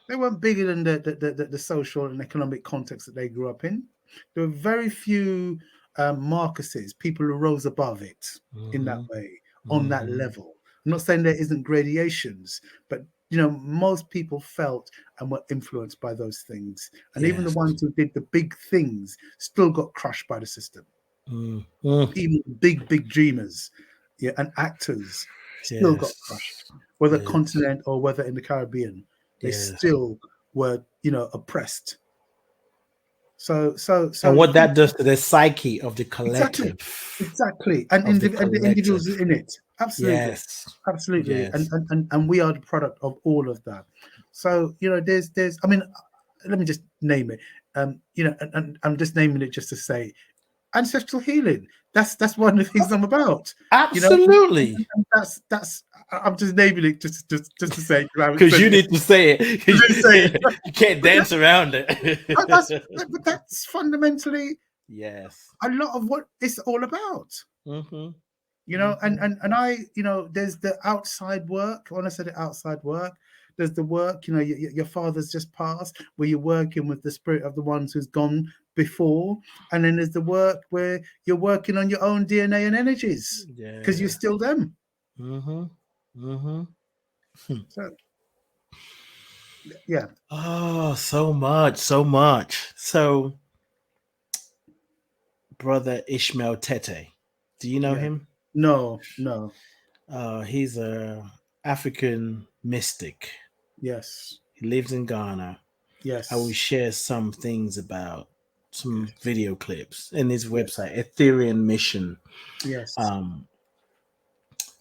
They weren't bigger than the social and economic context that they grew up in. There were very few Marcuses, people who rose above it in that Mm-hmm. way, on that Mm-hmm. level. I'm not saying there isn't gradations, but most people felt and were influenced by those things. And even the Yes. ones who did the big things still got crushed by the system. Mm-hmm. Even big dreamers, yeah, and actors still got crushed, Yes. whether Yes. continent or whether in the Caribbean, they Yes. still were, oppressed. So And what that does to the psyche of the exactly, collective. exactly, and Of the and the collective. individuals in it, absolutely, Yes. absolutely, Yes. and we are the product of all of that. So there's, I mean, let me just name it. And I'm just naming it just to say ancestral healing. That's one of the things I'm about. Absolutely. And that's I'm just naming it just to say, because I haven't Because said you it. need to say Just say it. it. You can't But dance around it. that's fundamentally Yes. a lot of what it's all about. Mm-hmm. And Mm-hmm. and I, there's the outside work. When I said it, outside work, there's the work. Your father's just passed, where you're working with the spirit of the ones who's gone before, and then there's the work where you're working on your own DNA and energies because you're Yeah. still them. Mm-hmm. Mm-hmm. So yeah, Oh, so much, so much. So, brother Ishmael Tete, do you know yeah, him? no, He's a African mystic. yes, He lives in Ghana. Yes. I will share some things about some video clips in his website, Ethereum Mission. Yes.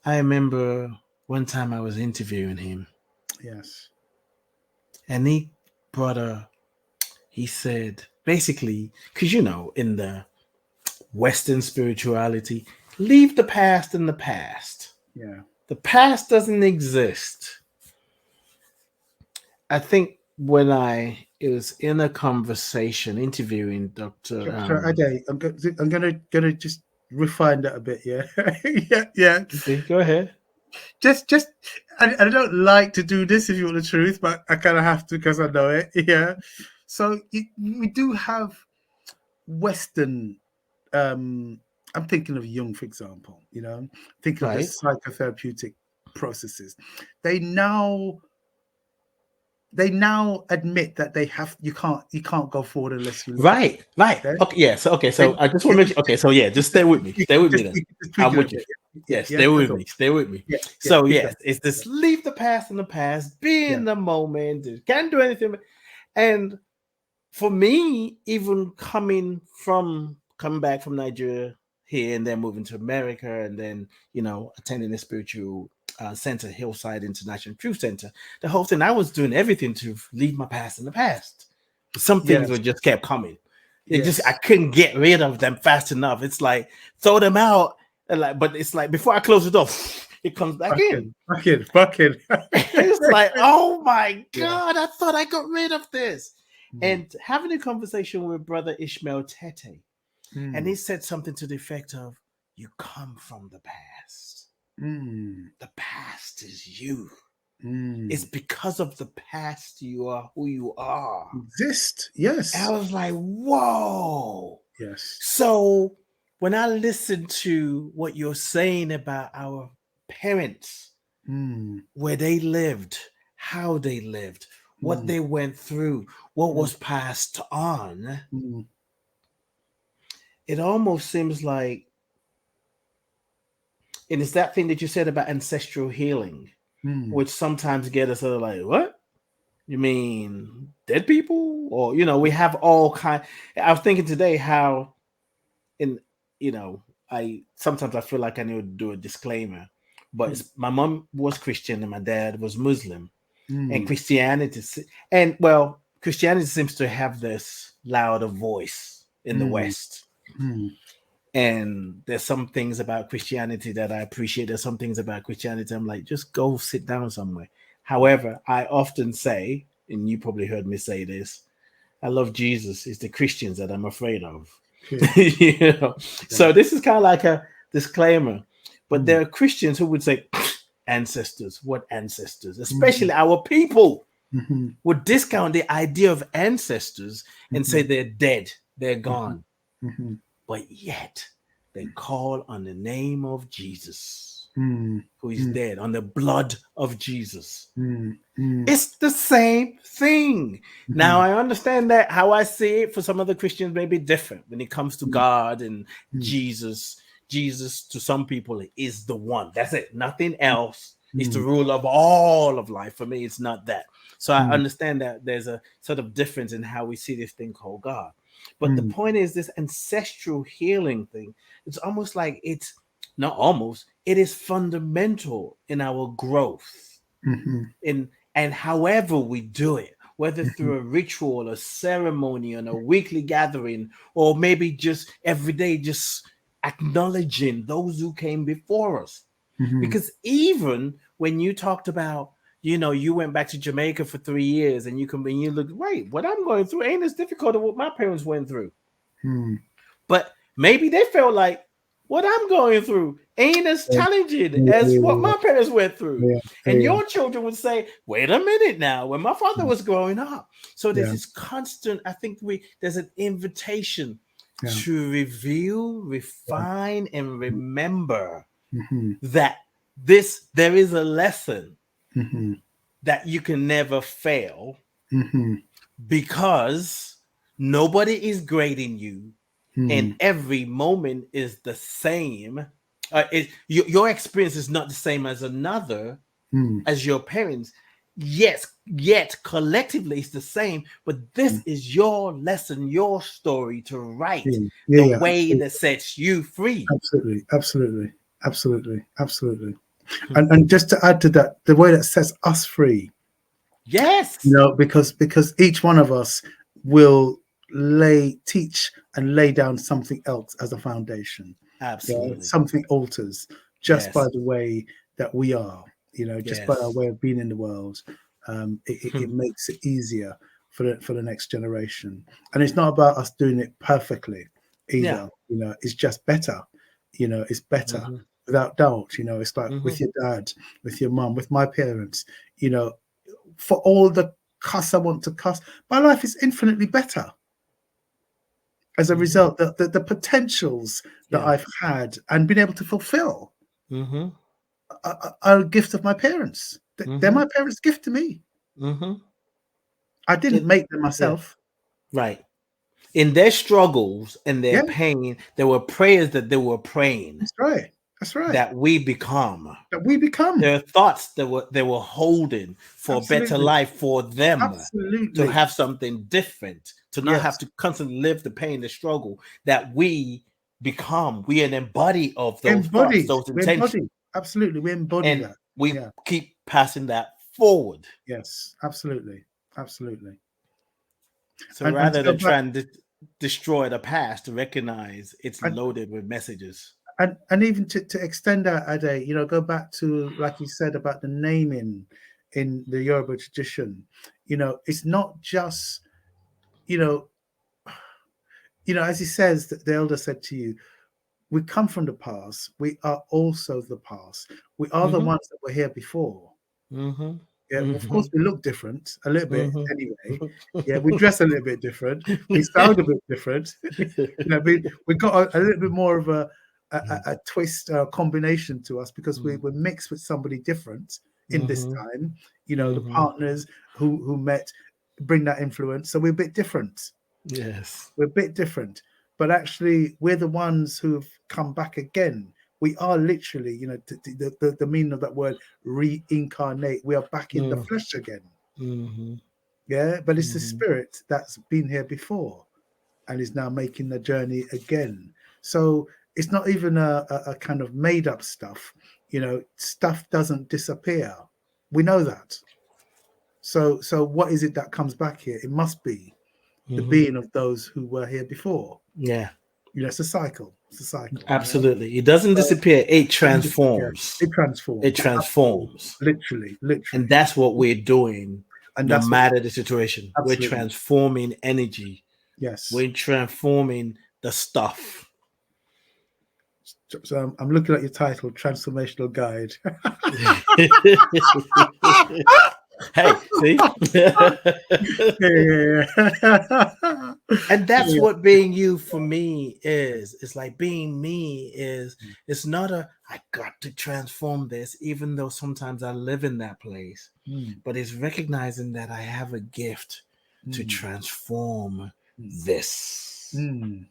I remember one time I was interviewing him, Yes. and he said, basically, because in the Western spirituality, leave the past in the past. Yeah. The past doesn't exist. I think when I was in a conversation interviewing Dr. So Ade, I'm gonna just refine that a bit. Yeah. Yeah. Okay, go ahead. Just I don't like to do this if you want the truth, but I kind of have to because I know it. Yeah. So we do have Western. I'm thinking of Jung, for example. Thinking of the Right. psychotherapeutic processes. They now admit that you can't go forward unless you look at Right. Okay, yeah. So I just want to make sure. Okay, so yeah, just stay with me. Stay with me then. I'm with you. Yeah, stay with me. Stay with me. Yeah, So keep yes, going. it's this leave the past in the past, be in the moment, can't do anything. And for me, even coming back from Nigeria here and then moving to America and then, attending a spiritual center, Hillside International Truth Center, the whole thing, I was doing everything to leave my past in the past. Some things were just kept coming. I couldn't get rid of them fast enough. It's like, throw them out. But it's like, before I close the door, it comes back in. Back in. It's like, oh my God, I thought I got rid of this. And having a conversation with Brother Ishmael Tete, and he said something to the effect of, you come from the past. The past is you. It's because of the past you are who you are. Exist, yes. And I was like, whoa. Yes. So when I listen to what you're saying about our parents, where they lived, how they lived, what they went through, what was passed on, it almost seems like, and it's that thing that you said about ancestral healing, which sometimes get us sort of like, what? You mean dead people? Or, we have all kind. I was thinking today how, sometimes I feel like I need to do a disclaimer, but my mom was Christian and my dad was Muslim. And Christianity seems to have this louder voice in the West. And there's some things about Christianity that I appreciate. There's some things about Christianity I'm like, just go sit down somewhere. However, I often say, and you probably heard me say this, I love Jesus. It's the Christians that I'm afraid of. So this is kind of like a disclaimer. But there are Christians who would say, ancestors, what ancestors? Especially our people would discount the idea of ancestors and say they're dead, they're gone. But yet they call on the name of Jesus, who is dead, on the blood of Jesus. It's the same thing. Now, I understand that how I see it for some other Christians may be different when it comes to God and Jesus. Jesus, to some people, is the one. That's it. Nothing else. It's the rule of all of life. For me, it's not that. So I understand that there's a sort of difference in how we see this thing called God. But the point is, this ancestral healing thing, it's almost like it is fundamental in our growth. And however we do it, whether through a ritual, a ceremony, and a weekly gathering, or maybe just every day, just acknowledging those who came before us. Because even when you talked about, you went back to Jamaica for 3 years and you look, wait, what I'm going through ain't as difficult as what my parents went through. But maybe they felt like what I'm going through ain't as challenging as what my parents went through. And your children would say, wait a minute now, when my father was growing up. So there's this constant, I think there's an invitation to reveal, refine, and remember that there is a lesson that you can never fail because nobody is grading you and every moment is the same. Your experience is not the same as another, as your parents. Yes, yet collectively it's the same, but this Mm. is your lesson, your story to write Yeah, the yeah, way absolutely, that sets you free. absolutely, absolutely, absolutely, absolutely. Hmm. And just to add to that, the way that sets us free, Yes, because each one of us will teach and lay down something else as a foundation. Yeah, absolutely. something alters just by Yes, the way that we are. Just by our yes. way of being in the world. It Hmm. makes it easier for the next generation. And it's not about us doing it perfectly Yeah. either. It's just better. It's better Hmm. without doubt. It's like Hmm. with your dad, with your mum, with my parents. You know, for all the cuss I want to cuss, my life is infinitely better as a Hmm. result. The potentials that Yeah. I've had and been able to fulfill Hmm. are a gift of my parents. They're Hmm. my parents' gift to me. Hmm. I didn't make them Yeah. myself. Right. In their struggles and their Yeah, pain, there were prayers that they were praying that's right. That's right. that we become. That we become. There are thoughts that they were holding for a better Absolutely. life for them to Absolutely. have something different, to not have Yes. to constantly live the pain, the struggle that we become. We are an embody of those thoughts, Embodied. those We intentions, embody. Absolutely. We embody and that. we Yeah. keep passing that forward. Yes. Absolutely. Absolutely. So And to rather go than back trying to destroy the past, to recognize it's and loaded with messages. even to extend that, Ade, go back to, like you said, about the naming in the Yoruba tradition. It's not just, you know, as he says, that the elder said to you, we come from the past. We are also the past. We are the Mm-hmm. ones that were here before. Mm-hmm. Yeah, of Mm-hmm. course, we look different a little bit anyway. Yeah, we Mm-hmm. dress a little bit different. We sound a bit different. We got a little bit more of a twist combination to us because we were mixed with somebody different in this Mm-hmm. time. The Mm-hmm. partners who met bring that influence, so we're a bit different. Yes. We're a bit different, but actually, we're the ones who've come back again. We are literally, the meaning of that word, reincarnate. We are back in the Mm-hmm. flesh again. Mm-hmm. Yeah, but it's the Mm-hmm. spirit that's been here before and is now making the journey again. So it's not even a kind of made up stuff. Stuff doesn't disappear. We know that. So what is it that comes back here? It must be the Mm-hmm. being of those who were here before. Yeah, It's a cycle. It's a cycle. absolutely. It doesn't So disappear, it it doesn't disappear. transforms. It It transforms. Absolutely. transforms. Literally, And literally. that's what we're doing And no that's what matter the situation. We're absolutely. transforming energy, Yes. we're transforming the stuff. So I'm looking at your title, Transformational Guide. Hey, see? Yeah. And that's Yeah. what being you for me is. It's like being me is, it's not a I got to transform this, even though sometimes I live in that place, Mm, but it's recognizing that I have a gift to mm, transform mm, this. mm.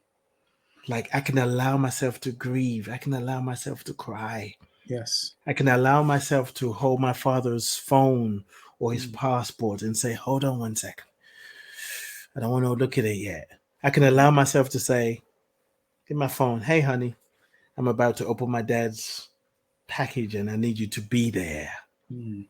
Like I can allow myself to grieve, I can allow myself to cry, Yes. I can allow myself to hold my father's phone or his Mm, passport and say, hold on 1 second, I don't want to look at it yet. I can mm, allow myself to say, get my phone. Hey, honey, I'm about to open my dad's package and I need you to be there. mm,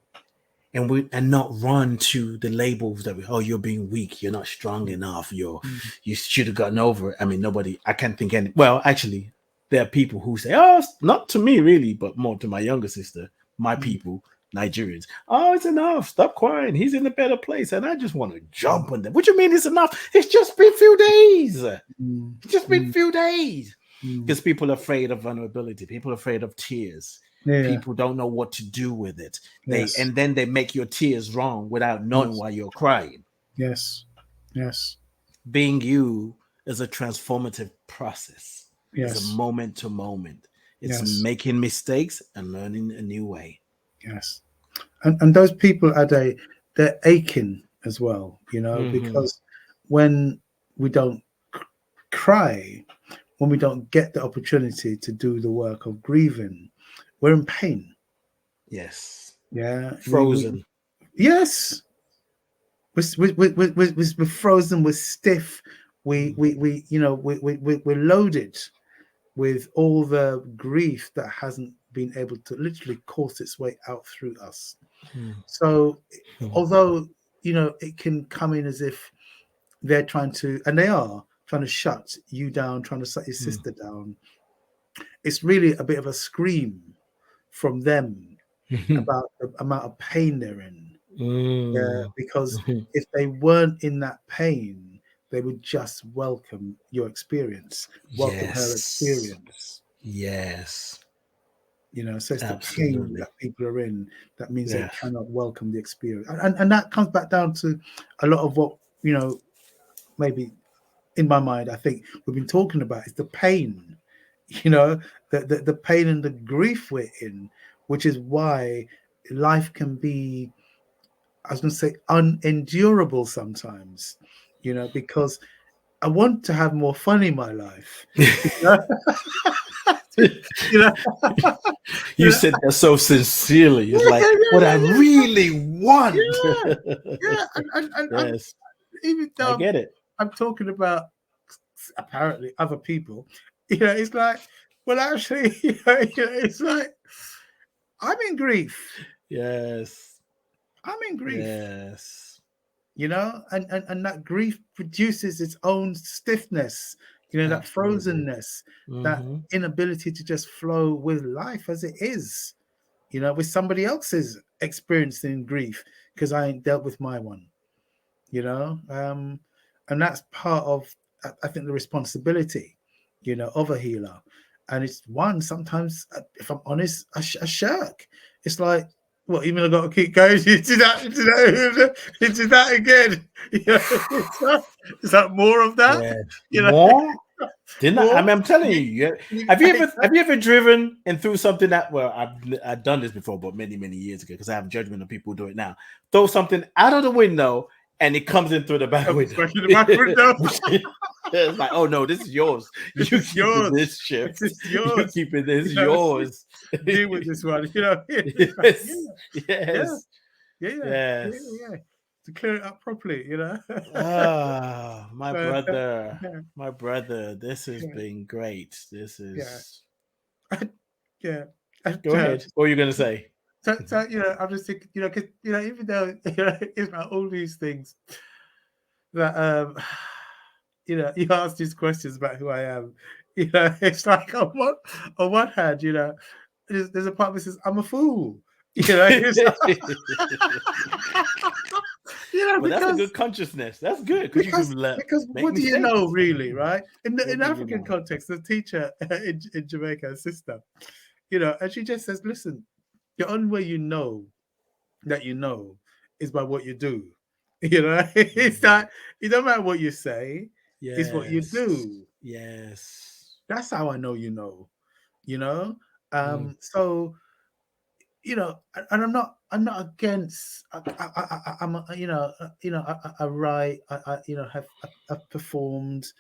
And not run to the labels that you're being weak, you're not strong mm, enough, mm, you should have gotten over it. I mean, nobody, I can't think any. Well, actually, there are people who say, oh, not to me really, but more to my younger sister, my mm, people, Nigerians. Oh, it's enough. Stop crying. He's in a better place. And I just want to mm, jump on them. What do you mean it's enough? It's just been a few days. mm, It's just been a mm, few days. mm. Because people are afraid of vulnerability. People are afraid of tears. Yeah. People don't know what to do with it. Yes. And then they make your tears wrong without knowing Yes. why you're crying. Yes. Yes. Being you is a transformative process. It's a Yes. moment to moment. It's Yes. making mistakes and learning a new way. Yes. And those people, Ade, they're aching as well, Mm-hmm. because when we don't cry, when we don't get the opportunity to do the work of grieving, we're in pain. Yes. Yeah, we Frozen. Yes, we're frozen, we're stiff, we're loaded with all the grief that hasn't been able to literally course its way out through us. Mm. So Mm. although it can come in as if they're trying to, and they are trying to shut you down, trying to shut your Mm. sister down, it's really a bit of a scream from them about the amount of pain they're in. Yeah, Mm. because Mhm. if they weren't in that pain, they would just welcome your experience, welcome her Yes. experience. Yes. So it's the pain Absolutely. that people are in that means they Yes. cannot welcome the experience. And that comes back down to a lot of what, maybe in my mind, I think we've been talking about is the pain, the pain and the grief we're in, which is why life can be, I was going to say, unendurable sometimes, because I want to have more fun in my life. You know, you know, you You know, said that so sincerely. It's like what I yeah, really want. yeah, yeah. And I'm, Yes, even I though get it. I'm talking about apparently other people, it's like, well, actually, it's like I'm in grief. Yes, I'm in grief. yes. And that grief produces its own stiffness, that Absolutely. frozenness, that Mm-hmm. inability to just flow with life as it is, with somebody else's experiencing grief, because I ain't dealt with my one, and that's part of, I think, the responsibility, of a healer. And it's one, sometimes, if I'm honest, a shirk. It's like, well, even I got to keep going into that again. Is that more of that? Yeah. You know, More? Didn't I? more. I'm telling you. Have you ever driven and threw something that? Well, I've done this before, but many many years ago because I have judgment of people who do it now. Throw something out of the window and it comes in through the back Comes window. back in the back window. It's like, oh no, this is yours. This You is keeping yours. this This shift. is You yours. keeping this You know, yours. deal with this one. It's like, Yes, yeah, yes, yes. yeah. To clear it up properly. Ah, So, my brother. This has yeah, been great. This yeah, is. yeah. And, Go ahead. What are you gonna say? so I'm just thinking, because even though it's like all these things that you ask these questions about who I am, it's like on one hand, there's a part of me says I'm a fool, it's But that's a good because consciousness. That's good because you because can because make what do you know, mistakes. really, right? What In do you African know? context, the teacher in Jamaica, a sister, and she just says, listen, the only way you know that is by what you do. It's Mhm. that it don't matter what you say, it's what you Yes. do. Yes. That's how I know you know. You know. Mm. So and I'm not against. I'm I write. I've performed.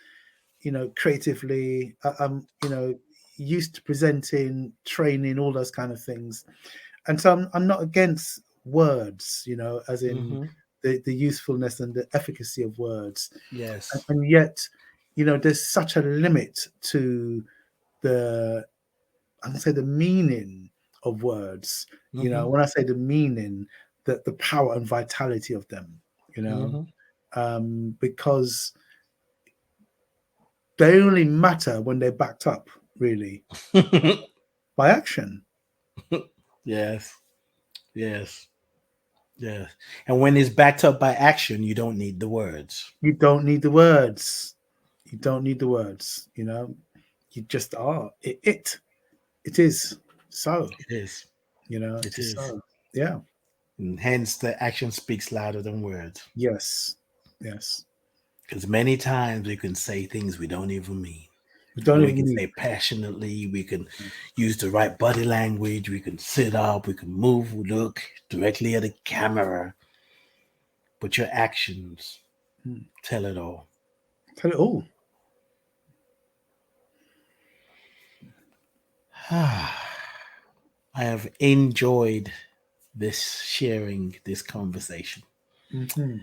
Creatively. I'm used to presenting, training, all those kind of things. And so I'm not against words, as in Mm-hmm. the usefulness and the efficacy of words. And, Yes. and yet, there's such a limit to the, I can say, the meaning of words. Mm-hmm. When I say the meaning, the power and vitality of them, Mm-hmm. because they only matter when they're backed up, really, by action. Yes. Yes. Yes. And when it's backed up by action, you don't need the words. You don't need the words. You don't need the words. You just are. It is so. It is. It It is is. so. Yeah. And hence the action speaks louder than words. Yes. Yes. Because many times we can say things we don't even mean. We don't And we even can need. say passionately, we can use the right body language, we can sit up, we can move, look directly at the camera. But your actions tell it all. Tell it all. I have enjoyed sharing this conversation. Mhm.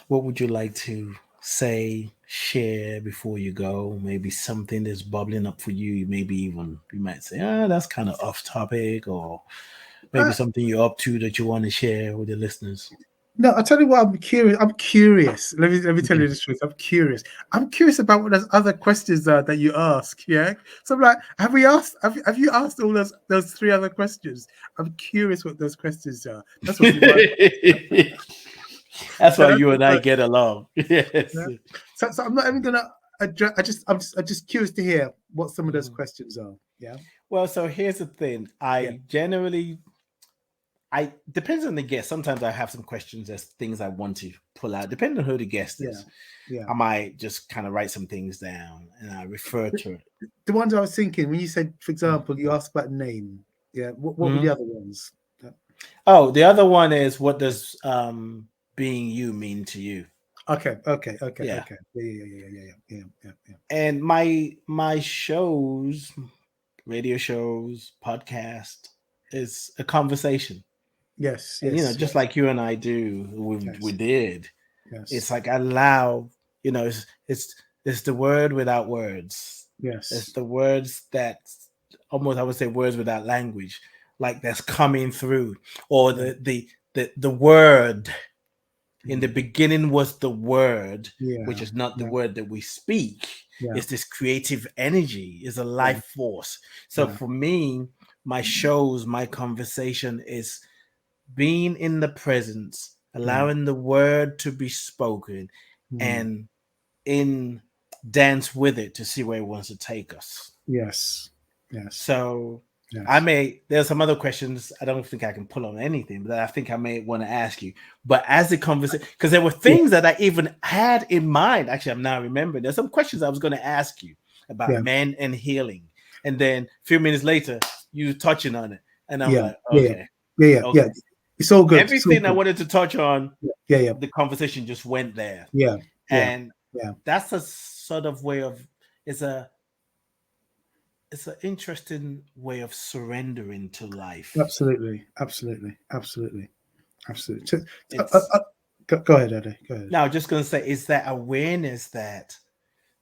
What would you like to say, share before you go? Maybe something that's bubbling up for you. Maybe even you might say, "Ah, that's kind of off topic," or maybe Uh, something you're up to that you want to share with the listeners. no, I'll tell you what. I'm curious. I'm curious. Let me tell you the truth. I'm curious. I'm curious about what those other questions are that you ask. Yeah. So I'm like, have we asked? Have you asked all those three other questions? I'm curious what those questions are. That's what's in my mind. That's why That's you and I what- get along. Yes. yeah. So I'm not even gonna address. I'm just curious to hear what some of those Mhm. questions are. Yeah. Well, so here's the thing. Yeah. I depends on the guest. Sometimes I have some questions as things I want to pull out, depending on who the guest Yeah. is. Yeah. I might just kind of write some things down and I refer to it. The ones I was thinking when you said, for Mm. example, you asked about name. Yeah. What were the Mhm. other ones? Yeah. Oh, the other one is, what does being you mean to you? Okay. Yeah. Yeah. And my shows, radio shows, podcast is a conversation. Yes. And Yes. just Yes. like you and I do, we Yes. did. It's Yes. like allow, it's the word without words. It's Yes. the words that, almost, I would say, words without language, like that's coming through, or Yeah. the word. In the Mm. beginning was the word, which Yeah. is not the Yeah. word that we speak. Yeah. It's this creative energy, is a Yeah. life force. So Yeah. for me, my shows, my conversation is being in the presence, Yeah. allowing the word to be spoken, Mm. and in dance with it to see where it wants to take us. Yes. Yes. So Yes. there's some other questions. I don't think I can pull on anything, but I think I may want to ask you. But as the conversation, because there were Yeah. things that I even had in mind. Actually, I'm now remembering. There's some questions I was going to ask you about Yeah. men and healing. And then a few minutes later, you touching on it. And I'm Yeah. like, Yeah. okay, Yeah. okay. It's all good. It's all Everything I good. wanted to touch on, Yeah. Yeah. the conversation just went there. Yeah. Yeah. And Yeah. that's a sort of way of, it's a, it's an interesting way of surrendering to life. Absolutely. Absolutely. Absolutely. Absolutely. It's Go ahead, Eddie. Go ahead. now just going to say, it's that awareness that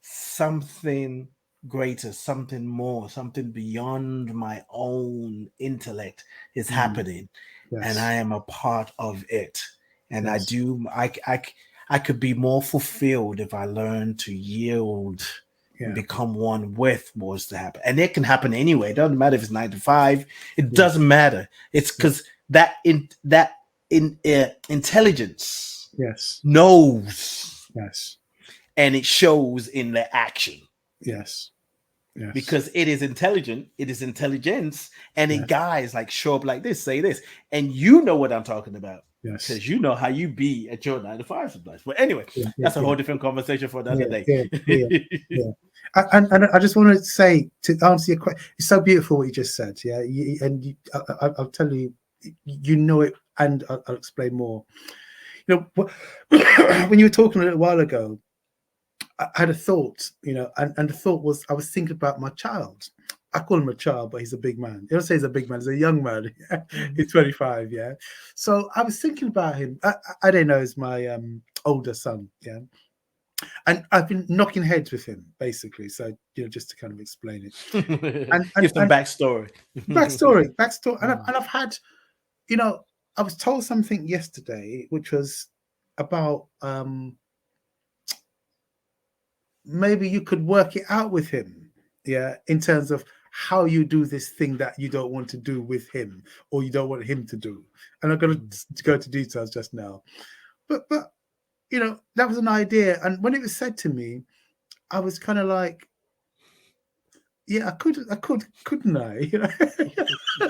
something greater, something more, something beyond my own intellect is Mm. happening, and Yes. I am a part of it. And Yes. I could be more fulfilled if I learn to yield and Yeah. become one with what's to happen. And it can happen anyway. It doesn't matter if it's 9 to 5. It Yeah. doesn't matter. It's Yeah. because in intelligence Yes. knows, Yes. and it shows in the action, Yes. Yes. because it is intelligent, it is intelligence, and it Yes. guys like show up like this, say this, and you know what I'm talking about, Yes. because you know how you be at your 9 to 5 sometimes. But anyway, Yeah. Yeah. that's a whole different conversation for another Yeah. day. Yeah. Yeah. Yeah. And I just want to say, to answer your question, it's so beautiful what you just said. Yeah. I'll tell you, you know it, and I'll explain more. When you were talking a little while ago, I had a thought, and the thought was, I was thinking about my child. I call him a child, but he's a big man. You don't say he's a big man; he's a young man. He's 25. Yeah. So I was thinking about him. I don't know, is my older son. Yeah. And I've been knocking heads with him, basically. So just to kind of explain it, Give some and backstory. backstory, and I've had, I was told something yesterday, which was about maybe you could work it out with him, yeah, in terms of how you do this thing that you don't want to do with him, or you don't want him to do. And I'm going to go to details just now, but that was an idea, and when it was said to me, I was kind of like, yeah, couldn't I?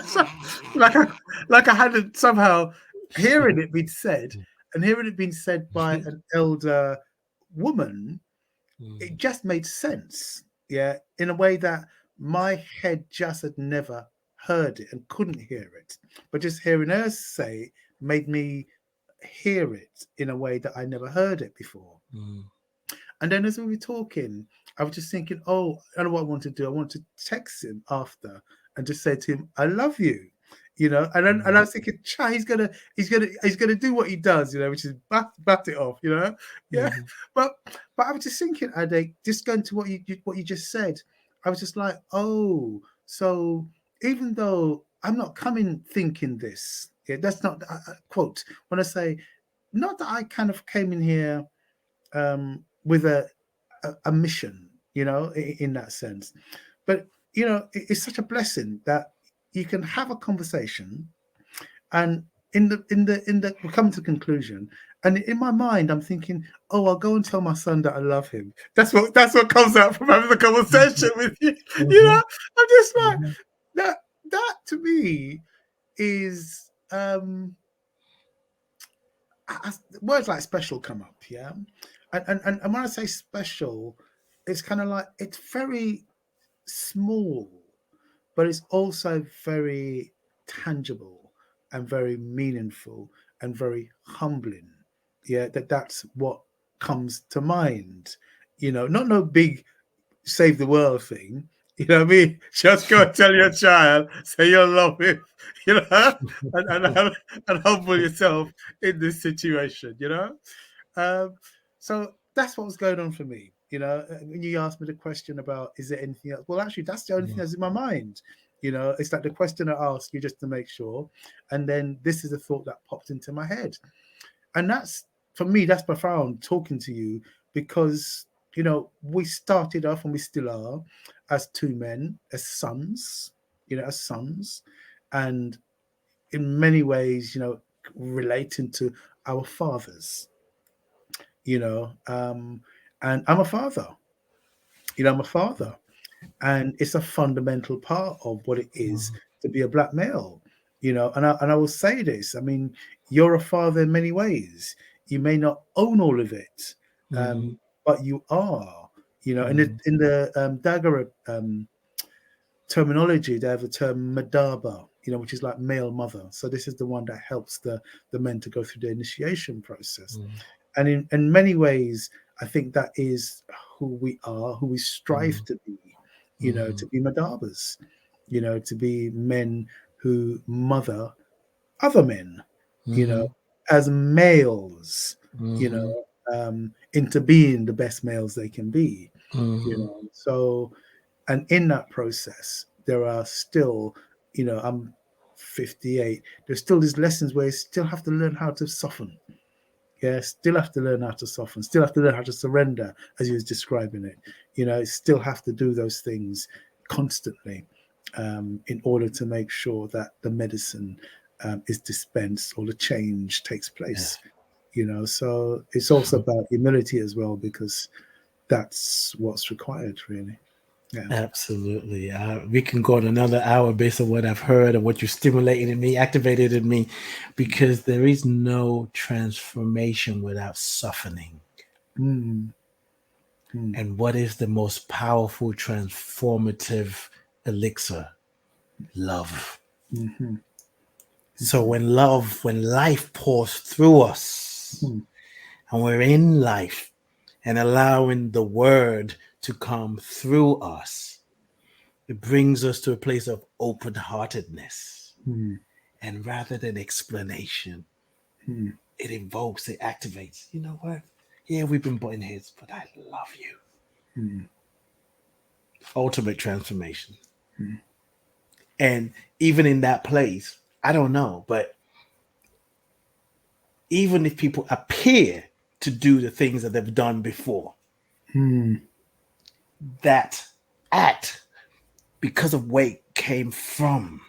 So, like I hadn't somehow hearing it being said, and hearing it being said by an elder woman, it just made sense, yeah, in a way that my head just had never heard it and couldn't hear it, but just hearing her say it made me hear it in a way that I never heard it before. And then as we were talking, I was just thinking, oh, I know what I want to do. I want to text him after and just say to him, I love you. you know. And I was thinking, Cha, he's gonna do what he does, you know, which is bat it off, you know. Yeah. Mhm. But I was just thinking, Ade, just going to what you just said, I was just like, oh, so even though I'm not coming thinking this, yeah, that's not quote when I say, not that I kind of came in here with a mission, you know, in that sense. But you know, it's such a blessing that you can have a conversation, and in the we come to the conclusion, and in my mind, I'm thinking, oh, I'll go and tell my son that I love him. That's what comes out from having the conversation with you. You know, Mhm. I'm just like Mhm. that to me is words like special come up, yeah, and when I say special, it's kind of like it's very small, but it's also very tangible and very meaningful and very humbling. Yeah, that's what comes to mind. You know, not no big save the world thing. You know what I mean? Just go and tell your child, say you love him, you know, and humble yourself in this situation, you know? So that's what was going on for me. You know, when you asked me the question about is there anything else? Well, actually, that's the only thing that's in my mind. You know, it's like the question I ask you just to make sure. And then this is a thought that popped into my head. And that's, for me, that's profound talking to you because, you know, we started off and we still are as two men, as sons, you know, as sons. And in many ways, you know, relating to our fathers, you know, and I'm a father, you know, I'm a father, and it's a fundamental part of what it is Mhm. to be a black male, you know. And I will say this: I mean, you're a father in many ways. You may not own all of it, Mhm. but you are, you know. Mhm. In the Dagara terminology, they have the term madaba, you know, which is like male mother. So this is the one that helps the men to go through the initiation process. Mhm. And in many ways, I think that is who we are, who we strive to be, you know, to Mhm. be madabas, you know, to be men who mother other men, you know, Mhm. as males, you Mhm. know, into being the best males they can be, you Mhm. know. So, and in that process, there are still, you know, I'm 58. There's still these lessons where you still have to learn how to soften. Yeah, still have to learn how to soften, still have to learn how to surrender, as you was describing it. You know, still have to do those things constantly in order to make sure that the medicine is dispensed or the change takes Yeah. place. You know, so it's also about humility as well, because that's what's required, really. Yeah. Absolutely. We can go on another hour based on what I've heard and what you stimulated in me, activated in me, because there is no transformation without softening. Mm, mm, And what is the most powerful transformative elixir? Love. mm-hmm, So when life pours through us mm-hmm, and we're in life and allowing the word to come through us, it brings us to a place of open heartedness. mm, And rather than explanation, mm, it invokes, it activates. You know what? Yeah, we've been butting heads, but I love you. mm, Ultimate transformation. mm, And even in that place, I don't know, but even if people appear to do the things that they've done before, mm, that act, because of where it came from,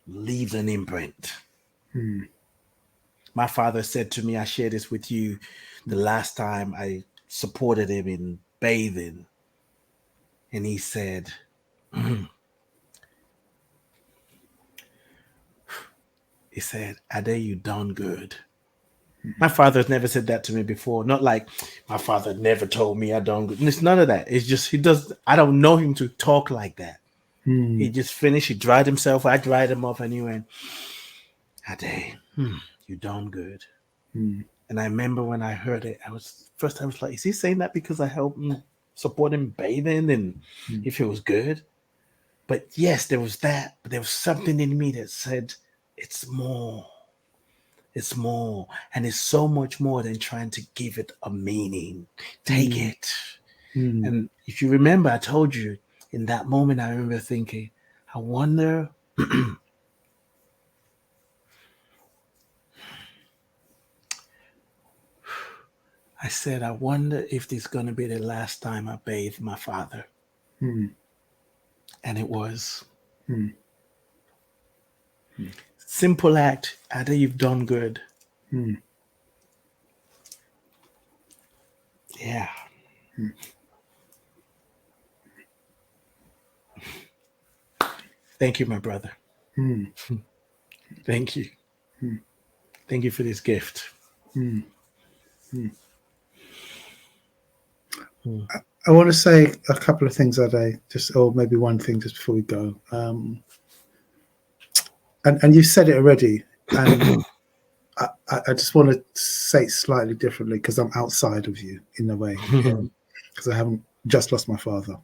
leaves an imprint. mm, My father said to me, I share this with you, the last time I supported him in bathing, and he said, he said, Ade, you done good. My father has never said that to me before. Not like my father never told me I done good. It's none of that. It's just he does. I don't know him to talk like that. He mm, just finished. He dried himself. I dried him off, and he went, Ade, you done good. mm, And I remember when I heard it, I was like, is he saying that because I helped him support him bathing and mm, he feels good? But yes, there was that, but there was something in me that said, it's more. It's more. And it's so much more than trying to give it a meaning. Take it. And if you remember, I told you in that moment, I remember thinking, I wonder. I said, I wonder if this is going to be the last time I bathe my father. And it was. Simple act. Either you've done good. Yeah. Thank you, my brother. Thank you. Thank you for this gift. I want to say a couple of things, Ade, or maybe one thing just before we go. And you said it already, and I just want to say it slightly differently because I'm outside of you in a way, because I haven't just lost my father,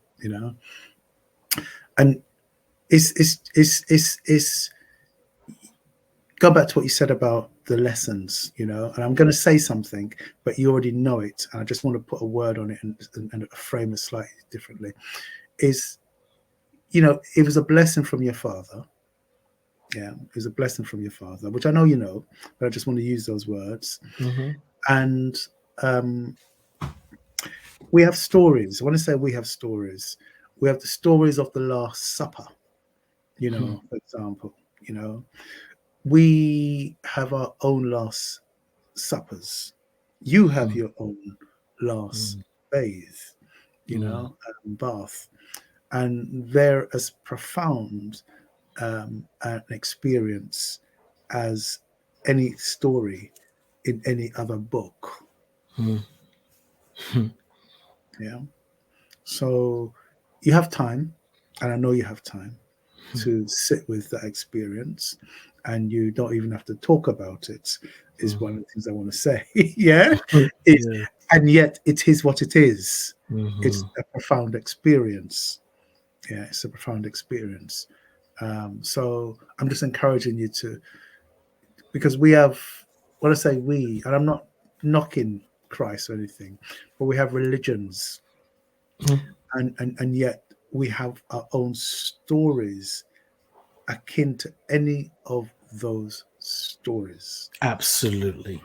and it's go back to what you said about the lessons, and I'm going to say something, but you already know it, and I just want to put a word on it and frame it slightly differently. It was a blessing from your father. Yeah, it was a blessing from your father, which I know you know, but I just want to use those words. And we have stories. I want to say we have stories. We have the stories of the Last Supper, for example. We have our own Last Suppers. You have your own Last bathe, bath. And they're as profound an experience as any story in any other book. Yeah. So you have time, and I know you have time to sit with that experience, and you don't even have to talk about it, is one of the things I want to say. Yeah. And yet it is what it is. It's a profound experience. Yeah, it's a profound experience. So I'm just encouraging you to, because we have, when I say we, and I'm not knocking Christ or anything, but we have religions, and yet we have our own stories akin to any of those stories. Absolutely.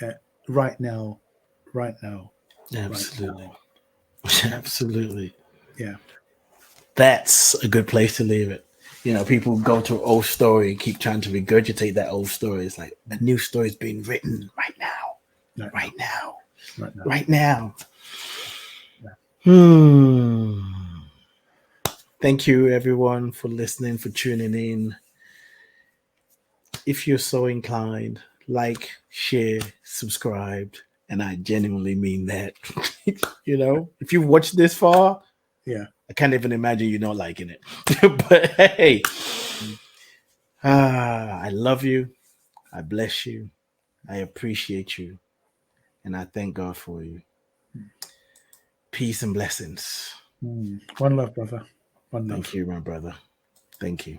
Yeah, right now. Absolutely. Absolutely. Yeah. That's a good place to leave it. People go to an old story and keep trying to regurgitate that old story. It's like a new story is being written right now. Right now. Thank you, everyone, for listening, for tuning in. If you're so inclined, like, share, subscribe. And I genuinely mean that. If you've watched this far, I can't even imagine you not liking it. But hey, I love you. I bless you. I appreciate you. And I thank God for you. Peace and blessings. One love, brother. One love. Thank you, my brother. Thank you.